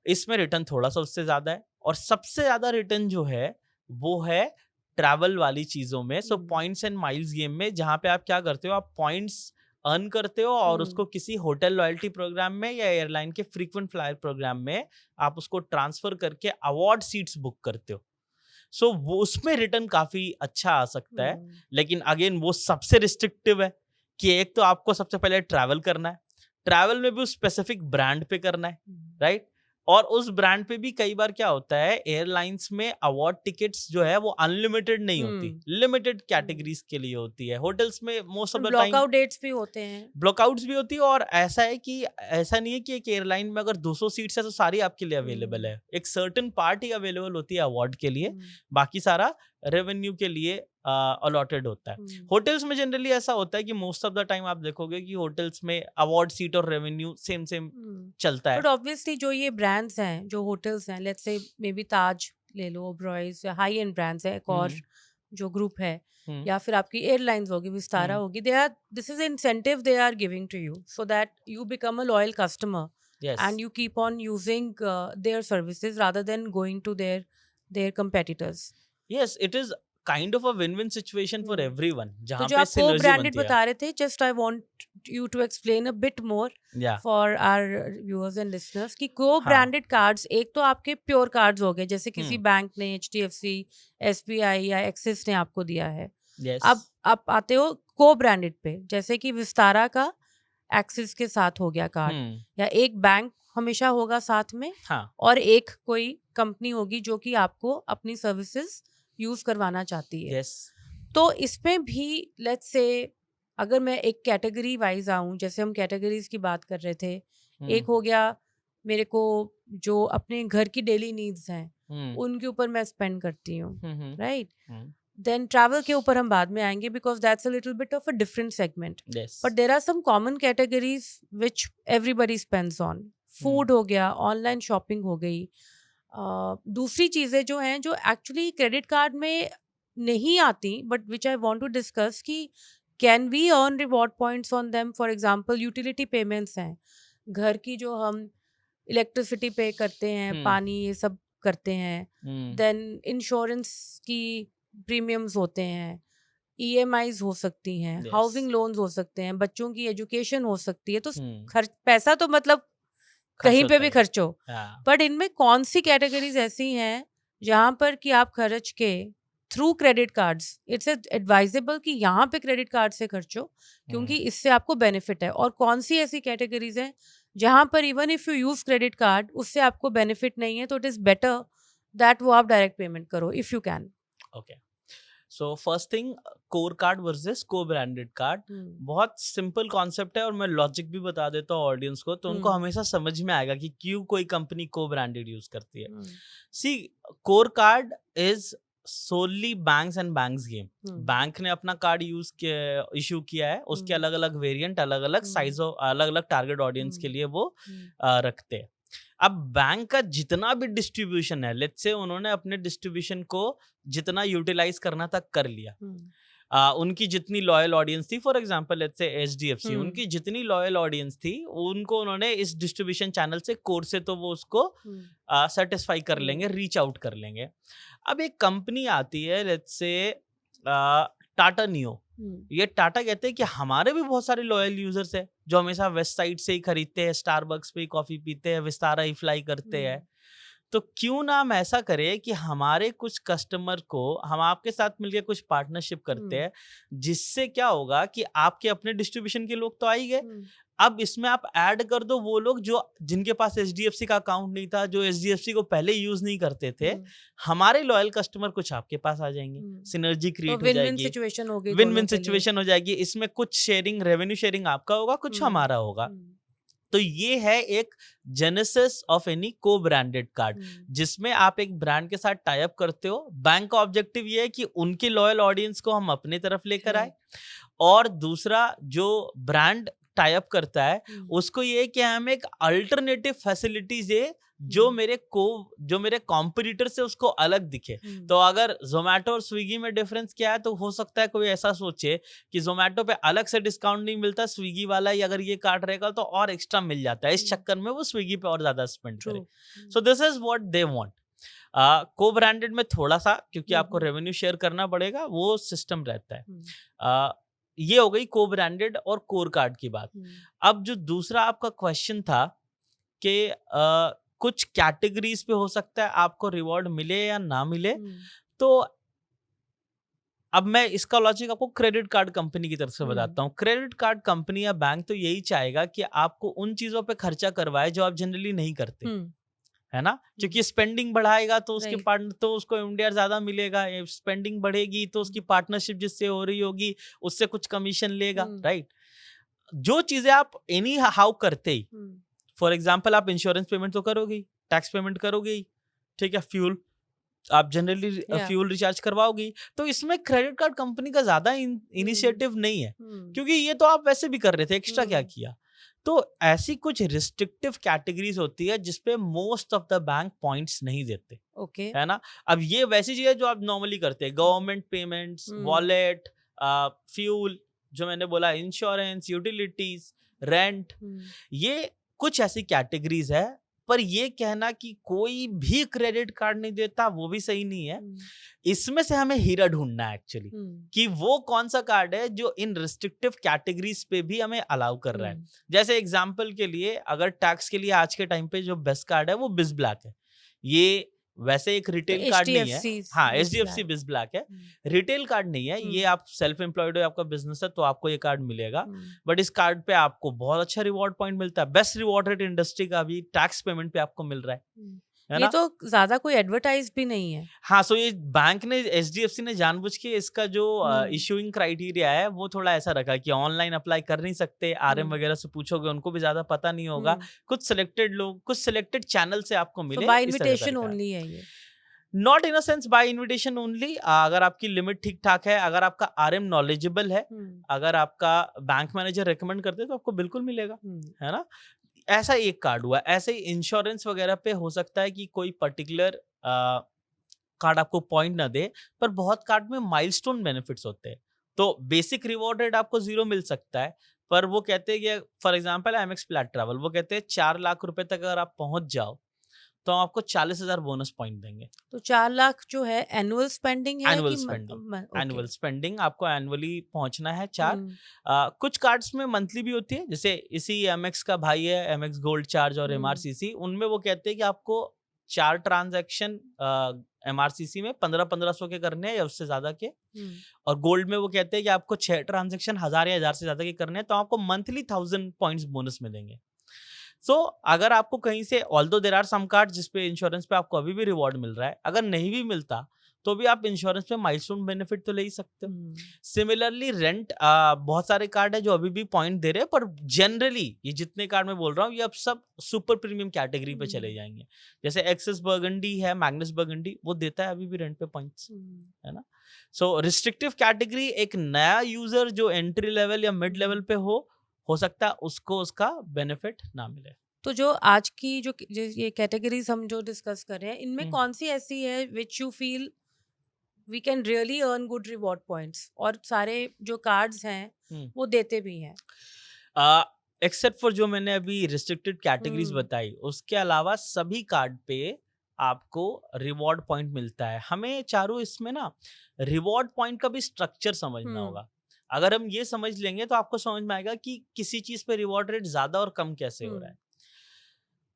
इसमें रिटर्न थोड़ा सा उससे ज्यादा है, और सबसे ज्यादा रिटर्न जो है वो है ट्रैवल वाली चीजों में। सो पॉइंट्स एंड माइल्स गेम में, जहां पे आप क्या करते हो, आप पॉइंट्स अर्न करते हो और उसको किसी होटल लॉयल्टी प्रोग्राम में या एयरलाइन के फ्रीक्वेंट फ्लायर प्रोग्राम में आप उसको ट्रांसफर करके अवार्ड सीट्स बुक करते हो। सो वो उसमें रिटर्न काफी अच्छा आ सकता है। लेकिन अगेन वो सबसे रिस्ट्रिक्टिव है कि एक तो आपको सबसे पहले ट्रैवल करना है, ट्रैवल में भी उस स्पेसिफिक ब्रांड पे करना है, राइट? और उस ब्रांड पे भी कई बार क्या होता है, एयरलाइंस में अवार्ड टिकट्स जो है वो अनलिमिटेड नहीं होती, लिमिटेड कैटेगरीज के लिए होती है। होटल्स में most of the time blackout dates भी होते हैं, ब्लॉकआउट्स भी होती है, और ऐसा है कि ऐसा नहीं है कि एक एयरलाइन में अगर 200 सीट्स है तो सारी आपके लिए अवेलेबल है। एक सर्टेन पार्ट ही अवेलेबल होती है अवार्ड के लिए, बाकी सारा रेवेन्यू के लिए अलॉटेड होता है। होटल्स में जनरली ऐसा होता है कि मोस्ट ऑफ द टाइम आप देखोगे कि होटल्स में अवार्ड सीट और रेवेन्यू सेम चलता है। बट ऑब्वियसली जो ये ब्रांड्स हैं, जो होटल्स हैं, लेट्स से मे बी ताज ले लो, ओबरॉयज, या हाई एंड ब्रांड्स है, एक और जो ग्रुप है, या फिर आपकी एयरलाइंस होगी, विस्तारा होगी, they are, this is incentive they are giving to you so that you become a loyal customer and you keep on using their services rather than going to their competitors. Yes, it is kind of a win-win situation for everyone, तो जहाँ जो पे आप synergy co-branded बनती है। बता रहे थे, just I want you to explain a bit more Yeah. for our viewers and listeners कि co-branded cards, एक तो आपके प्योर कार्ड्स हो गए, जैसे किसी बैंक ने, HDFC, SBI या एक्सिस ने आपको दिया है। Yes. अब आप आते हो co-branded पे, जैसे कि विस्तारा का एक्सिस के साथ हो गया कार्ड, या एक बैंक हमेशा होगा साथ में, हाँ. और एक कोई कंपनी होगी जो कि आपको अपनी सर्विसेज यूज करवाना चाहती है। Yes. तो इसमें भी लेट्स से अगर मैं एक कैटेगरी वाइज आऊं, जैसे हम कैटेगरीज की बात कर रहे थे, एक हो गया मेरे को जो अपने घर की डेली नीड्स हैं उनके ऊपर मैं स्पेंड करती हूँ, राइट? देन ट्रैवल के ऊपर हम बाद में आएंगे because that's a little bit of a different segment, but there are some common categories which everybody spends on. Food हो गया, ऑनलाइन शॉपिंग हो गई, दूसरी चीज़ें जो हैं जो एक्चुअली क्रेडिट कार्ड में नहीं आती, but which I want to discuss कि can we earn reward points on them. For example utility payments हैं, घर की जो हम इलेक्ट्रिसिटी पे करते हैं, पानी, ये सब करते हैं, देन इंश्योरेंस की प्रीमियम्स होते हैं, EMIs हो सकती हैं, हाउसिंग लोन्स हो सकते हैं, बच्चों की एजुकेशन हो सकती है, तो खर्च, पैसा तो मतलब कहीं पे भी खर्चो, बट इनमें कौन सी कैटेगरीज ऐसी हैं जहां पर कि आप खर्च के through credit cards, it's advisable कि यहाँ पे क्रेडिट कार्ड से खर्चो क्योंकि इससे आपको बेनिफिट है, और कौन सी ऐसी कैटेगरीज हैं जहां पर even if you use credit card उससे आपको बेनिफिट नहीं है, तो इट इज बेटर दैट वो आप डायरेक्ट पेमेंट करो if you can. Okay, so first thing, core card versus को ब्रांडेड कार्ड, बहुत सिंपल कॉन्सेप्ट है, और मैं लॉजिक भी बता देता हूँ ऑडियंस को, तो उनको हमेशा समझ में आएगा कि क्यों कोई कंपनी को ब्रांडेड यूज करती है। See, core card is solely banks and banks game. Bank ने अपना कार्ड इशू किया है, उसके अलग अलग वेरिएंट, अलग अलग साइज, अलग अलग टारगेट ऑडियंस के लिए वो रखते हैं। अब बैंक का जितना भी डिस्ट्रीब्यूशन है, लेट्स से उन्होंने अपने डिस्ट्रीब्यूशन को जितना यूटिलाइज करना था कर लिया, उनकी जितनी लॉयल ऑडियंस थी, for example let's say HDFC, उनकी जितनी लॉयल ऑडियंस थी उनको उन्होंने इस डिस्ट्रीब्यूशन चैनल से, कोर से, तो वो उसको सेटिस्फाई कर लेंगे, रीच आउट कर लेंगे। अब एक कंपनी आती है, लेट्स से टाटा नियो, ये टाटा कहते हैं कि हमारे भी बहुत सारे लॉयल यूजर्स है जो हमेशा वेस्ट साइड से ही खरीदते हैं, स्टारबक्स पे ही कॉफी पीते हैं, विस्तारा ही फ्लाई करते हैं, तो क्यों ना हम ऐसा करें कि हमारे कुछ कस्टमर को हम आपके साथ मिलकर कुछ पार्टनरशिप करते हैं, जिससे क्या होगा कि आपके अपने डिस्ट्रीब्यूशन के लोग तो आ ही गए, अब इसमें आप ऐड कर दो वो लोग जो जिनके पास HDFC का अकाउंट नहीं था, जो HDFC को पहले यूज नहीं करते थे, हमारे लॉयल कस्टमर कुछ आपके पास आ जाएंगे, सिनर्जी क्रिएट हो जाएगी, सिचुएशन हो गई, विन-विन सिचुएशन हो जाएगी। इसमें कुछ शेयरिंग, रेवेन्यू शेयरिंग आपका होगा, कुछ हमारा होगा। तो ये है एक जेनेसिस ऑफ एनी को ब्रांडेड कार्ड, जिसमें आप एक ब्रांड के साथ टाई अप करते हो। बैंक का ऑब्जेक्टिव ये है कि उनके लॉयल ऑडियंस को हम अपने तरफ लेकर आए, और दूसरा जो ब्रांड टाई अप करता है उसको ये कि हम एक अल्टरनेटिव फैसिलिटीज दे जो मेरे कॉम्पिटिटर से उसको अलग दिखे। तो अगर जोमेटो और स्विगी में डिफरेंस क्या है, तो हो सकता है कोई ऐसा सोचे कि जोमेटो पे अलग से डिस्काउंट नहीं मिलता, स्विगी वाला ही अगर ये कार्ड रहेगा तो और एक्स्ट्रा मिल जाता है, इस चक्कर में वो स्विगी पे और ज्यादा स्पेंड करे। So this is what they want. को ब्रांडेड में थोड़ा सा, क्योंकि आपको रेवेन्यू शेयर करना पड़ेगा, वो सिस्टम रहता है। ये हो गई को ब्रांडेड और कोर कार्ड की बात। अब जो दूसरा आपका क्वेश्चन था कि कुछ कैटेगरीज पे हो सकता है आपको रिवॉर्ड मिले या ना मिले, तो अब मैं इसका लॉजिक आपको क्रेडिट कार्ड कंपनी की तरफ से बताता हूँ। क्रेडिट कार्ड कंपनी या बैंक तो यही चाहेगा कि आपको उन चीजों पे खर्चा करवाए जो आप जनरली नहीं करते। है ना, क्योंकि स्पेंडिंग बढ़ाएगा तो उसके Right. पार्टनर तो उसको एमडीआर ज्यादा मिलेगा, स्पेंडिंग बढ़ेगी तो उसकी पार्टनरशिप जिससे हो रही होगी उससे कुछ कमीशन लेगा, राइट। जो चीजें आप एनी हाउ करते ही, फॉर एग्जाम्पल आप इंश्योरेंस पेमेंट तो करोगे ही, टैक्स पेमेंट करोगे ही, ठीक है, फ्यूल आप जनरली फ्यूल रिचार्ज करवाओगे ही, तो इसमें क्रेडिट कार्ड कंपनी का ज्यादा इनिशिएटिव नहीं है, क्योंकि ये तो आप वैसे भी कर रहे थे, एक्स्ट्रा क्या किया। तो ऐसी कुछ रिस्ट्रिक्टिव कैटेगरीज होती है जिसपे most of the bank points नहीं देते, ओके। है ना। अब ये वैसी चीज है जो आप नॉर्मली करते हैं, गवर्नमेंट पेमेंट्स, वॉलेट, फ्यूल, जो मैंने बोला, इंश्योरेंस, यूटिलिटीज, रेंट, ये कुछ ऐसी कैटेगरीज है। पर ये कहना कि कोई भी क्रेडिट कार्ड नहीं देता वो भी सही नहीं है। इसमें से हमें हीरा ढूंढना है एक्चुअली, कि वो कौन सा कार्ड है जो इन रिस्ट्रिक्टिव कैटेगरीज पे भी हमें अलाउ कर रहा है। जैसे एग्जांपल के लिए, अगर टैक्स के लिए आज के टाइम पे जो बेस्ट कार्ड है वो बिज ब्लैक है। ये वैसे एक रिटेल कार्ड नहीं है, हाँ, HDFC बिज ब्लैक है, रिटेल कार्ड नहीं है ये। आप सेल्फ एम्प्लॉयड हो, आपका बिजनेस है, तो आपको ये कार्ड मिलेगा, बट इस कार्ड पे आपको बहुत अच्छा रिवॉर्ड पॉइंट मिलता है। बेस्ट रिवॉर्ड रेट इंडस्ट्री का भी टैक्स पेमेंट पे आपको मिल रहा है ये तो ज्यादा कोई एडवर्टाइज भी नहीं है। हाँ, सो ये बैंक ने, HDFC ने जानबूझ के इसका जो इशूइंग क्राइटेरिया है वो थोड़ा ऐसा रखा कि ऑनलाइन अप्लाई कर नहीं सकते, RM वगैरह से पूछोगे उनको भी ज्यादा पता नहीं होगा, कुछ सिलेक्टेड लोग, कुछ सिलेक्टेड चैनल से आपको मिले, बाय इनविटेशन ओनली है ये। Not in a sense by invitation only. अगर आपकी लिमिट ठीक ठाक है, अगर आपका RM नॉलेजेबल है, अगर आपका बैंक मैनेजर रेकमेंड करते तो आपको बिल्कुल मिलेगा, है ना। ऐसा एक कार्ड हुआ। ऐसे ही इंश्योरेंस वगैरह पे हो सकता है कि कोई पर्टिकुलर कार्ड आपको पॉइंट ना दे, पर बहुत कार्ड में माइलस्टोन बेनिफिट्स होते हैं। तो बेसिक रिवॉर्ड रेट आपको 0 मिल सकता है, पर वो कहते हैं कि for example MX flat travel, वो कहते हैं 4 लाख रुपए तक अगर आप पहुंच जाओ तो हम आपको 40,000 बोनस पॉइंट देंगे। तो 4 लाख जो है एनुअल स्पेंडिंग है एनुअल कि स्पेंडिंग, okay. एनुअल स्पेंडिंग आपको एनुअली पहुंचना है 4। कुछ कार्ड्स में मंथली भी होती है, जैसे इसी MX का भाई है, MX गोल्ड चार्ज और MRCC, उनमें वो कहते हैं कि आपको 4 ट्रांजैक्शन MRCC में 1500 के करने हैं या उससे ज्यादा के, और गोल्ड में वो कहते हैं कि आपको 6 ट्रांजैक्शन 1000 या 1000 से ज्यादा के करने हैं, तो आपको मंथली 1000 पॉइंट्स बोनस में देंगे। सो अगर आपको कहीं से, although there are some card जिसपे इंश्योरेंस पे आपको अभी भी रिवॉर्ड मिल रहा है, अगर नहीं भी मिलता तो भी आप इंश्योरेंस पे माइलस्टोन बेनिफिट तो ले ही सकते हो। सिमिलरली रेंट, बहुत सारे कार्ड है जो अभी भी पॉइंट दे रहे हैं, पर जनरली ये जितने कार्ड मैं बोल रहा हूँ ये अब सब सुपर प्रीमियम कैटेगरी पे चले जाएंगे। जैसे एक्सिस बर्गंडी है, मैग्नस बर्गंडी, वो देता है अभी भी रेंट पे पॉइंट्स, है ना। सो रिस्ट्रिक्टिव कैटेगरी, एक नया यूजर जो एंट्री लेवल या मिड लेवल पे हो सकता है उसको उसका बेनिफिट ना मिले। तो जो आज की जो ये कैटेगरीज हम जो डिस्कस कर रहे हैं, इनमें कौन सी ऐसी है which you feel we can really earn good reward points, और सारे जो कार्ड्स हैं वो देते भी हैं? एक्सेप्ट फॉर जो मैंने अभी रिस्ट्रिक्टेड कैटेगरीज बताई, उसके अलावा सभी कार्ड पे आपको रिवॉर्ड पॉइंट मिलता है। हमें चारों इसमें ना रिवॉर्ड पॉइंट का भी स्ट्रक्चर समझना होगा। अगर हम ये समझ लेंगे तो आपको समझ में आएगा कि किसी चीज पे रिवॉर्ड रेट ज्यादा और कम कैसे हो रहा है।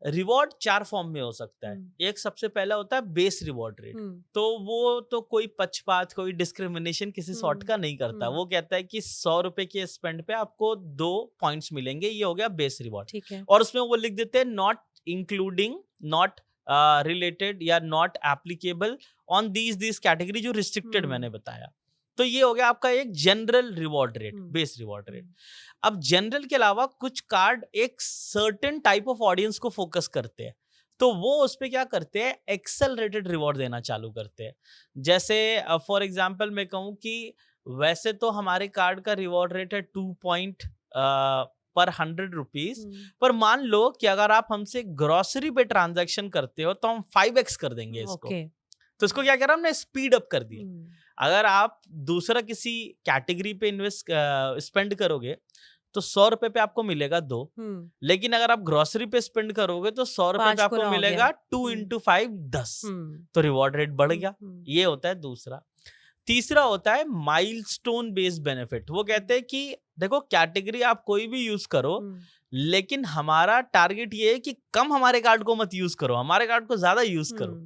रिवॉर्ड 4 फॉर्म में हो सकता है। एक सबसे पहला होता है बेस रिवॉर्ड रेट, तो वो तो कोई पक्षपात, कोई डिस्क्रिमिनेशन किसी सॉर्ट का नहीं करता। वो कहता है कि 100 रुपए के स्पेंड पे आपको 2 पॉइंट्स मिलेंगे, ये हो गया बेस रिवॉर्ड। ठीक है। और उसमें वो लिख देते हैं नॉट इंक्लूडिंग, नॉट रिलेटेड या not applicable on these category, जो रिस्ट्रिक्टेड मैंने बताया। तो ये हो गया आपका एक general reward rate, base reward rate. अब जनरल के अलावा कुछ कार्ड एक सर्टेन टाइप ऑफ ऑडियंस को फोकस करते हैं, तो वो उस पे क्या करते हैं, एक्सेलरेटेड रिवॉर्ड देना चालू करते हैं। जैसे फॉर एग्जांपल मैं कहूँ कि वैसे तो हमारे कार्ड का रिवॉर्ड रेट है 2 पॉइंट पर 100 रुपीज, पर मान लो कि अगर आप हमसे ग्रोसरी पे ट्रांजैक्शन करते हो तो हम 5x कर देंगे इसको। तो इसको क्या करा हमने, स्पीड अप कर दिया। अगर आप दूसरा किसी कैटेगरी पे इन्वेस्ट स्पेंड करोगे तो 100 रुपए पे आपको मिलेगा 2, लेकिन अगर आप ग्रोसरी पे स्पेंड करोगे तो 100 रुपए पे आपको मिलेगा 2 × 5 10, तो रिवॉर्ड रेट बढ़ गया। ये होता है दूसरा। तीसरा होता है माइलस्टोन बेस्ड बेनिफिट। वो कहते हैं कि देखो कैटेगरी आप कोई भी यूज करो, लेकिन हमारा टारगेट ये है कि कम हमारे कार्ड को मत यूज करो, हमारे कार्ड को ज्यादा यूज करो।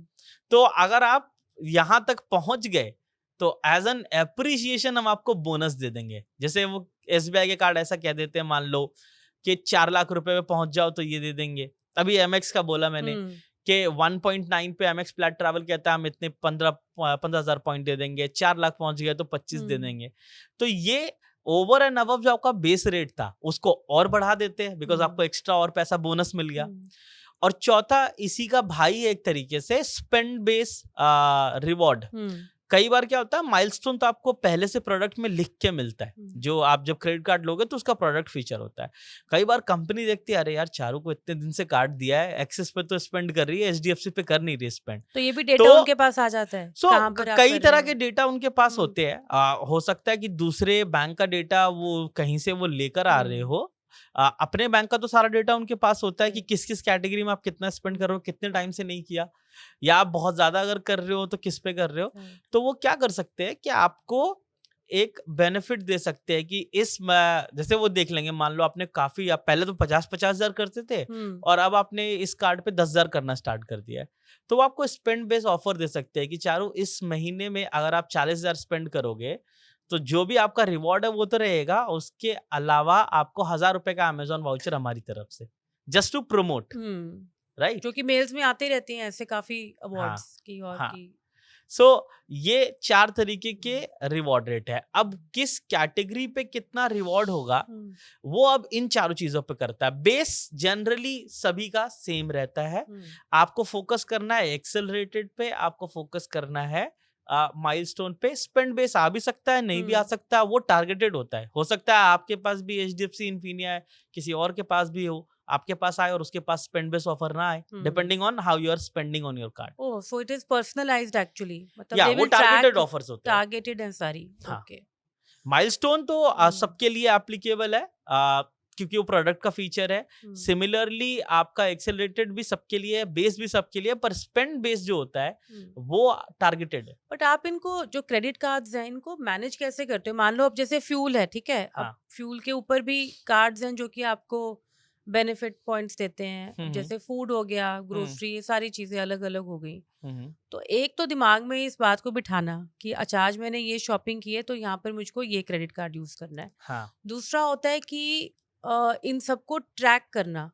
तो अगर आप यहां तक पहुंच गए तो एज एन एप्रिसिएशन हम आपको बोनस दे देंगे। जैसे वो SBI के कार्ड ऐसा कह देते हैं, मान लो कि 4 लाख रुपए पे पहुंच जाओ तो ये दे देंगे। अभी MX का बोला मैंने कि 1.9 पे एमएक्स फ्लैट ट्रैवल कहता है हम इतने 15,000 पॉइंट दे देंगे, 4 लाख पहुंच गए तो 25 दे देंगे। तो ये ओवर एंड अबव जो आपका बेस रेट था उसको और बढ़ा देते हैं, बिकॉज आपको एक्स्ट्रा और पैसा बोनस मिल गया। और चौथा इसी का भाई है एक तरीके से, स्पेंड बेस रिवॉर्ड। कई बार क्या होता है, माइलस्टोन तो आपको पहले से प्रोडक्ट में लिख के मिलता है, जो आप जब क्रेडिट कार्ड लोगे तो उसका प्रोडक्ट फीचर होता है। कई बार कंपनी देखती है, अरे यार चारू को इतने दिन से कार्ड दिया है, एक्सेस पे तो स्पेंड कर रही है, एचडीएफसी पे कर नहीं रही स्पेंड, तो ये भी डेटा उनके पास आ जाता है। कहाँ पर आप कई कर तरह रहे के हो। डेटा उनके पास होते हैं। हो सकता है कि दूसरे बैंक का डेटा वो कहीं से वो लेकर आ रहे हो। अपने बैंक का तो सारा डेटा उनके पास होता है कि किस किस कैटेगरी में आप कितना स्पेंड कर रहे हो, कितने टाइम से नहीं किया, या आप बहुत ज्यादा अगर कर रहे हो तो किस पे कर रहे हो। तो वो क्या कर सकते हैं कि आपको एक बेनिफिट दे सकते हैं कि जैसे वो देख लेंगे, मान लो आपने काफी, आप पहले तो 50-50 हजार करते थे और अब आपने इस कार्ड पे 10,000 करना स्टार्ट कर दिया है, तो वो आपको स्पेंड बेस ऑफर दे सकते हैं कि चारू इस महीने में अगर आप 40,000 स्पेंड करोगे तो जो भी आपका रिवॉर्ड है वो तो रहेगा, उसके अलावा आपको 1,000 रुपए का अमेजोन वाउचर हमारी तरफ से, जस्ट टू प्रमोट, राइट। जो कि मेल्स में आते रहती हैं ऐसे काफी अवार्ड्स की और हाँ। की। ये 4 तरीके के रिवॉर्ड रेट है। अब किस कैटेगरी पे कितना रिवॉर्ड होगा वो अब इन चारों चीजों पे करता है। बेस जनरली सभी का सेम रहता है। आपको फोकस करना है एक्सेलरेटेड पे, आपको फोकस करना है माइलस्टोन पे। स्पेंड बेस आ भी सकता है, नहीं भी आ सकता, वो टारगेटेड होता है। हो सकता है आपके पास भी एचडीएफसी इन्फिनिया है, किसी और के पास भी हो, आपके पास आए और उसके पास स्पेंड बेस ऑफर ना आए, depending on how you are spending on your card. Oh, so it is personalised actually, मतलब या दे वो विल टारगेटेड ट्रैक ऑफर्स होते हैं। टारगेटेड एंड सारी। हाँ। ओके। माइलस्टोन तो सबके लिए एप्लीकेबल है, क्योंकि वो प्रोडक्ट का फीचर है। सिमिलरली आपका एक्सेलरेटेड भी सबके लिए है, बेस भी सबके लिए, पर स्पेंड बेस जो होता है वो टारगेटेड है। बट आप इनको जो क्रेडिट कार्ड्स हैं इनको मैनेज कैसे करते हो? मान लो अब जैसे फ्यूल है, ठीक है, अब फ्यूल के ऊपर भी कार्ड्स हैं जो कि आपको बेनिफिट पॉइंट्स देते हैं, जैसे फूड हो गया, ग्रोसरी, ये सारी चीजें अलग अलग हो गई। तो एक तो दिमाग में इस बात को बिठाना कि अच्छा आज मैंने ये शॉपिंग की है तो यहाँ पर मुझको ये क्रेडिट कार्ड यूज करना है। हाँ। दूसरा होता है कि इन सबको ट्रैक करना,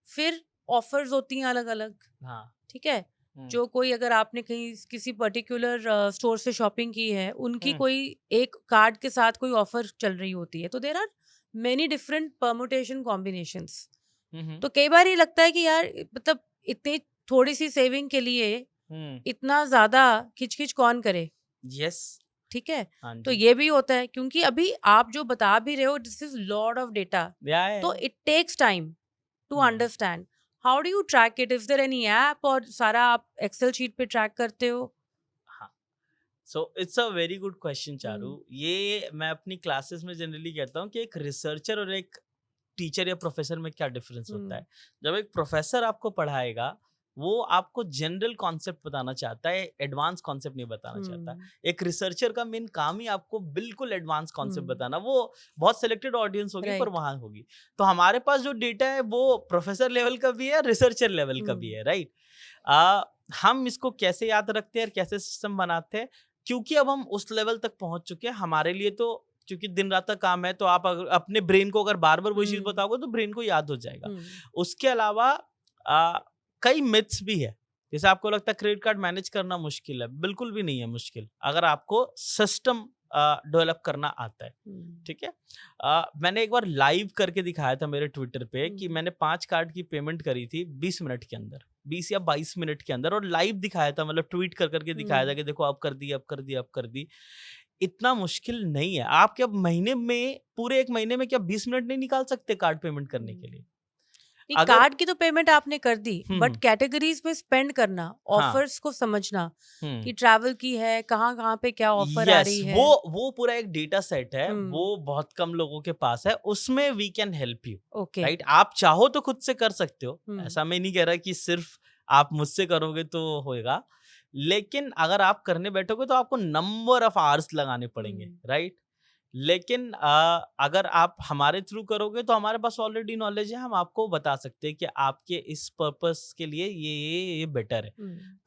फिर ऑफर्स होती हैं अलग अलग। हाँ। ठीक है, जो कोई अगर आपने कहीं किसी पर्टिकुलर स्टोर से शॉपिंग की है, उनकी कोई एक कार्ड के साथ कोई ऑफर चल रही होती है, तो there are many different permutation combinations. तो कई बार ये लगता है कि यार मतलब इतनी थोड़ी सी सेविंग के लिए इतना ज्यादा खिचखिच कौन करे। यस। ठीक है, तो ये भी होता है क्योंकि अभी आप जो बता भी रहे हो, this is lot of data, तो it takes time to understand. How do you track it? Is there any app, और सारा आप एक्सेल शीट पे ट्रैक करते हो? So it's a very good question Charu. ये मैं अपनी क्लासेस में जनरली कहता हूँ कि एक रिसर्चर और एक टीचर या प्रोफेसर में क्या डिफरेंस होता है। जब एक प्रोफेसर आपको पढ़ाएगा वो आपको जनरल कॉन्सेप्ट बताना चाहता है, एडवांस कॉन्सेप्ट नहीं बताना चाहता। एक रिसर्चर का मेन काम ही आपको बिल्कुल एडवांस कॉन्सेप्ट बताना। वो बहुत सिलेक्टेड ऑडियंस होगी पर वहां होगी। तो हमारे पास जो डेटा है वो प्रोफेसर लेवल का भी है, रिसर्चर लेवल का भी है, राइट। हम इसको कैसे याद रखते हैं और कैसे सिस्टम बनाते हैं, क्योंकि अब हम उस लेवल तक पहुंच चुके हैं। हमारे लिए तो क्योंकि दिन रात का काम है, तो आप अगर अपने ब्रेन को अगर बार बार वही चीज बताओगे तो ब्रेन को याद हो जाएगा। उसके अलावा कई मिथ्स भी है। जैसे आपको लगता है क्रेडिट कार्ड मैनेज करना मुश्किल है, बिल्कुल भी नहीं है मुश्किल, अगर आपको सिस्टम डेवलप करना आता है। ठीक है, मैंने एक बार लाइव करके दिखाया था मेरे ट्विटर पे कि मैंने 5 कार्ड की पेमेंट करी थी 20 मिनट के अंदर, 20 या 22 मिनट के अंदर, और लाइव दिखाया था, मतलब ट्वीट कर करके दिखाया था कि देखो अब कर दी, अब कर दी, अब कर दी। इतना मुश्किल नहीं है। आप क्या महीने में, पूरे एक महीने में क्या 20 मिनट नहीं निकाल सकते कार्ड पेमेंट करने के लिए? कार्ड की तो पेमेंट आपने कर दी, बट कैटेगरीज में स्पेंड करना, ऑफर्स को समझना कि ट्रैवल की है, कहाँ कहाँ पे क्या ऑफर आ रही है, वो पूरा एक डेटा सेट है। वो बहुत कम लोगों के पास है, उसमें we can help you. Okay, right, आप चाहो तो खुद से कर सकते हो, ऐसा मैं नहीं कह रहा कि सिर्फ आप मुझसे करोगे तो होएगा, लेकिन अगर आप करने बैठोगे तो आपको नंबर ऑफ आवर्स लगाने पड़ेंगे, राइट। लेकिन अगर आप हमारे थ्रू करोगे तो हमारे पास ऑलरेडी नॉलेज है, हम आपको बता सकते हैं कि आपके इस पर्पस के लिए ये बेटर है।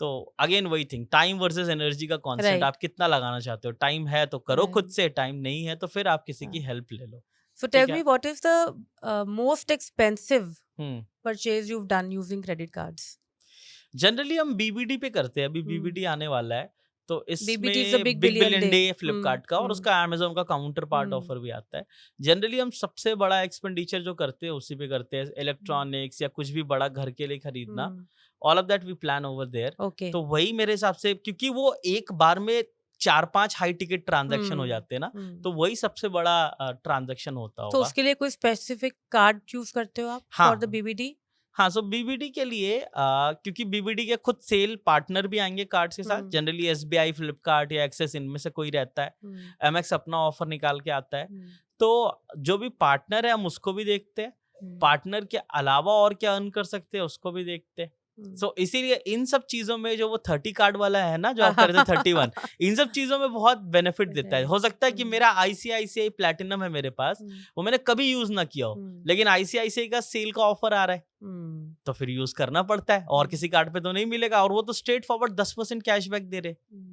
तो अगेन वही थिंग, टाइम वर्सेस एनर्जी का कॉन्सेप्ट, आप कितना लगाना चाहते हो। टाइम है तो करो खुद से, टाइम नहीं है तो फिर आप किसी की हेल्प ले लो। So tell me, what is the most expensive purchase you've done using credit cards? Generally हम बीबीडी पे करते हैं, अभी हम्म, बीबीडी आने वाला है, तो BBT is the इसमें big big billion billion day. Day Flipkart का और हम्म, उसका अमेजोन का काउंटर पार्ट हम्म, ऑफर भी आता है। जनरली हम सबसे बड़ा एक्सपेंडिचर जो करते हैं उसी पे करते हैं, हम्म, इलेक्ट्रॉनिक्स या कुछ भी बड़ा घर के लिए खरीदना, hmm, all of that we plan over there. Okay, तो वही मेरे हिसाब से, क्योंकि वो एक बार में 4-5 हाई टिकट ट्रांजैक्शन हो हम्म, जाते हैं ना, तो हम्म। वही सबसे बड़ा ट्रांजैक्शन होता तो होगा। उसके लिए कोई स्पेसिफिक कार्ड चूज करते हो आप फॉर द हाँ, बीबीडी? हाँ, सो बीबीडी के लिए क्योंकि बीबीडी के खुद सेल पार्टनर भी आएँगे कार्ड्स के साथ, हम्म, जनरली एसबीआई, फ्लिपकार्ट या एक्सिस इनमें से कोई रहता है। हम्म, एमएक्स अपना ऑफर निकाल के आता है। हम्म, तो जो भी पार्टनर है हम उसको भी देखते हैं। हम्म, पार्टनर के अलावा और क्या अर्न कर सकते हैं उसको भी देखते हैं। हम्म। सो इसीलिए इन सब चीज़ों में जो वो 30 कार्ड वाला है ना, जो आप कह रहे थे 31, इन सब चीज़ों में बहुत बेनिफिट देता है। हो सकता है कि मेरा आईसीआईसीआई प्लैटिनम है मेरे पास, वो मैंने कभी यूज़ ना किया हो, लेकिन आईसीआईसीआई का सेल का ऑफर आ रहा है, तो फिर यूज़ करना पड़ता है और किसी कार्ड पे तो नहीं मिलेगा, और वो तो स्ट्रेट फॉरवर्ड 10% कैशबैक दे रहे।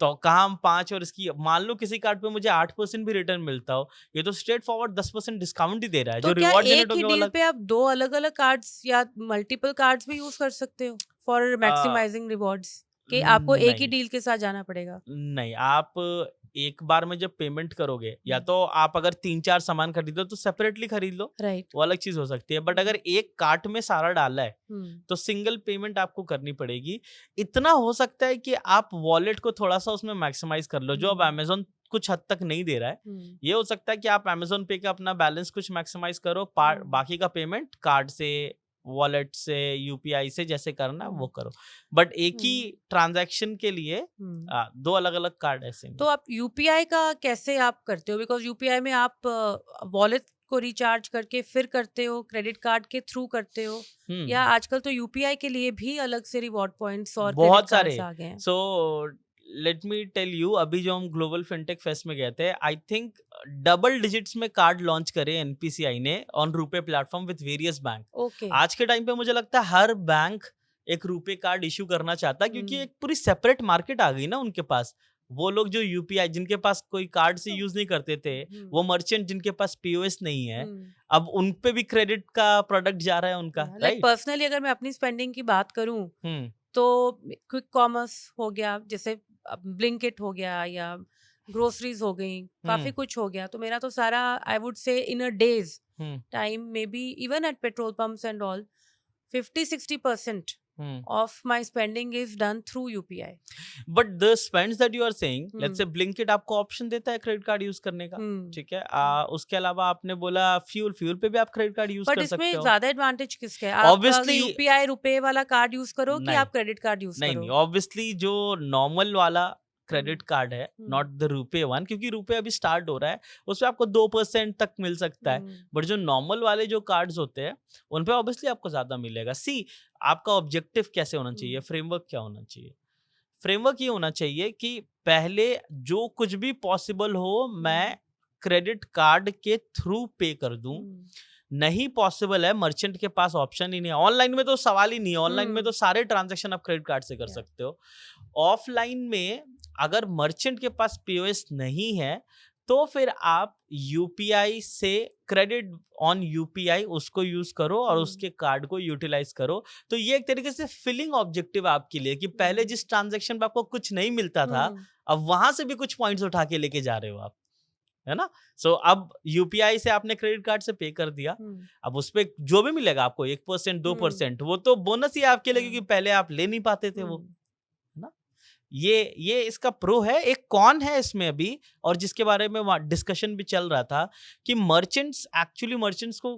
तो कहाँ हम 5 और इसकी मान लो किसी कार्ड पे मुझे 8% भी रिटर्न मिलता हो, ये तो स्ट्रेट फॉरवर्ड 10% डिस्काउंट ही दे रहा है, तो जो क्या रिवॉर्ड एक जनरेट ही होने डील वाला। पे आप 2 अलग-अलग कार्ड्स या मल्टीपल कार्ड्स भी यूज कर सकते हो फॉर अ, मैक्सिमाइजिंग रिवॉर्ड्स, कि आपको एक ही नहीं, डील के साथ जाना पड़ेगा? नहीं, आप एक बार में जब पेमेंट करोगे, या हम्म, तो आप अगर 3-4 सामान खरीदो तो सेपरेटली खरीद लो, राइट। वो अलग चीज़ हो सकती है। बट अगर एक कार्ट में सारा डाला है, हम्म, तो सिंगल पेमेंट आपको करनी पड़ेगी। इतना हो सकता है कि आप वॉलेट को थोड़ा-सा उसमें मैक्सिमाइज़ कर लो, जो अब हम्म, अमेज़न कुछ हद तक नहीं दे रहा है। हम्म, ये हो सकता है कि आप अमेज़न पे का अपना बैलेंस कुछ मैक्सिमाइज़ करो, बाकी का पेमेंट कार्ड से, वॉलेट से, यूपीआई से जैसे करना है वो हम्म, करो। बट एक ही हम्म, ट्रांज़ैक्शन के लिए हम्म। 2 अलग-अलग कार्ड ऐसे तो नहीं। आप यूपीआई का कैसे आप करते हो? बिकॉज यूपीआई में आप वॉलेट को रिचार्ज करके फिर करते हो, क्रेडिट कार्ड के थ्रू करते हो, या हुँ, आजकल तो यूपीआई के लिए भी अलग से रिवॉर्ड पॉइंट्स और क्रेडिट बहुत कार्ड्स सारे। आ गए हैं? So let me tell you, अभी जो हम ग्लोबल फिनटेक फेस्ट में गए थे, आई थिंक डबल डिजिट्स में कार्ड लॉन्च करे एनपीसीआई ने on RuPay platform with various bank. Okay. आज के टाइम पे मुझे लगता है हर बैंक एक रुपे कार्ड इशू करना चाहता है, क्योंकि हम्म, एक पूरी सेपरेट मार्केट आ गई ना उनके पास। वो लोग जो यूपीआई, जिनके पास कोई कार्ड से यूज नहीं करते थे, वो मर्चेंट जिनके पास पीओएस नहीं है, अब उन पे भी क्रेडिट का प्रोडक्ट जा रहा है उनका, लाइक राइट? पर्सनली अगर मैं अपनी स्पेंडिंग की बात करूं, हम्म, तो क्विक कॉमर्स हो गया, जैसे ब्लिंकिट हो गया, या ग्रोसरीज हो गई, काफी हम्म, कुछ हो गया, तो मेरा तो सारा I would say in a days hmm, time, maybe even at petrol pumps and all, 50-60% hmm. of my spending is done through UPI. But the spends that you are saying, let's hmm, say Blinkit आपको option देता है credit card use करने का, हम्म, ठीक है। उसके अलावा आपने बोला फ्यूल पे भी आप क्रेडिट कार्ड यूज बट कर सकते इसमें हो। ज्यादा एडवांटेज किसका है? आप ऑब्वियसली यूपीआई रुपए वाला कार्ड यूज करो कि नहीं, आप क्रेडिट कार्ड यूज नहीं, नहीं, करो? ऑब्वियसली जो नॉर्मल वाला हम्म, क्रेडिट कार्ड है, हम्म, नॉट द रुपे वन, क्योंकि रुपे अभी स्टार्ट हो रहा है, उसमें आपको 2% तक मिल सकता है। हम्म, बट जो नॉर्मल वाले जो कार्ड्स होते हैं, उन पे ऑब्वियसली आपको ज्यादा मिलेगा। सी, आपका ऑब्जेक्टिव कैसे होना चाहिए, हम्म, फ्रेमवर्क क्या होना चाहिए? फ्रेमवर्क ये होना चाहिए कि पहले जो कुछ भी पॉसिबल हो, मैं क्रेडिट कार्ड के थ्रू पे कर दूं। हम्म, नहीं पॉसिबल है, मर्चेंट के पास ऑप्शन ही नहीं है, ऑनलाइन में तो सवाल ही नहीं है, ऑनलाइन में हम्म, तो सारे ट्रांजैक्शन आप क्रेडिट कार्ड से कर yeah, सकते हो। ऑफलाइन में अगर मर्चेंट के पास पीओएस नहीं है, तो फिर आप यूपीआई से क्रेडिट ऑन यूपीआई उसको यूज करो और हम्म, उसके कार्ड को यूटिलाइज करो। तो ये एक तरीके से फिलिंग ऑब्जेक्टिव आपके लिए, कि पहले हम्म, जिस ट्रांजैक्शन पे आपको कुछ नहीं मिलता था, हम्म, अब वहां से भी कुछ पॉइंट्स उठा के लेके जा रहे हो आप, है ना? सो अब यूपीआई से आपने क्रेडिट कार्ड से पे कर दिया, हम्म, अब उस पे जो भी मिलेगा आपको 1% हम्म, 2%, वो तो बोनस ही है आपके लिए, क्योंकि हाँ, पहले आप ले नहीं पाते थे वो, हम्म, है ना? ये इसका प्रो है। एक कॉन है इसमें अभी, और जिसके बारे में डिस्कशन भी चल रहा था, कि मर्चेंट्स को,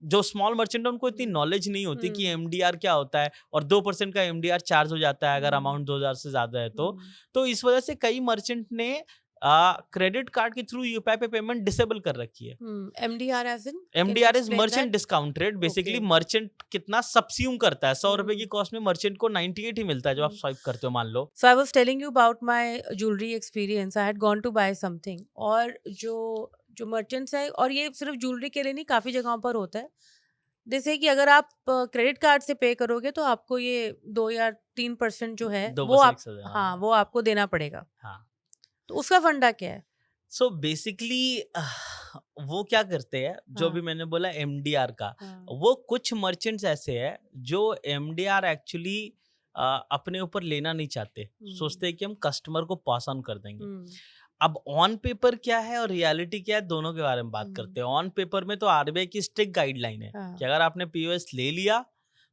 जो स्मॉल मर्चेंट है, उनको इतनी नॉलेज नहीं होती कि हम्म, एमडीआर क्या होता है, और 2% का एमडीआर चार्ज हो जाता है अगर हम्म, अमाउंट 2000 से ज्यादा है तो। हम्म, तो इस वजह से कई मर्चेंट ने क्रेडिट कार्ड के थ्रू यूपीआई पे पेमेंट डिसेबल कर रखी है। MDR as in, can you MDR is explain merchant that? Discount rate, basically Okay. Merchant कितना सब्स्यूम करता है, 100 रुपए की हम्म, कॉस्ट में मर्चेंट को 98 ही मिलता है जब आप हम्म। स्वाइप करते हो, मान लो। So I was telling you about my jewelry experience. I had gone to buy something, और जो जो मर्चेंट्स है, और ये सिर्फ ज्वेलरी के लिए नहीं, काफ़ी जगहों पर होता है, जैसे कि अगर आप क्रेडिट कार्ड से पे करोगे तो आपको ये 2 या 3% जो है दो वो परसेंट आप, एक सौ, हाँ, वो आपको देना पड़ेगा। हाँ। तो उसका फंडा क्या है? सो बेसिकली वो क्या करते हैं, जो भी हाँ, मैंने बोला एमडीआर का, हाँ, वो कुछ मर्चेंट्स ऐसे हैं जो एमडीआर एक्चुअली अपने ऊपर लेना नहीं चाहते, सोचते हैं कि हम कस्टमर को पास ऑन कर देंगे। हम्म, अब ऑन पेपर क्या है और रियलिटी क्या है, दोनों के बारे में बात करते हैं। ऑन पेपर में तो आरबीआई की स्ट्रिक्ट गाइडलाइन है कि अगर आपने पीओएस ले लिया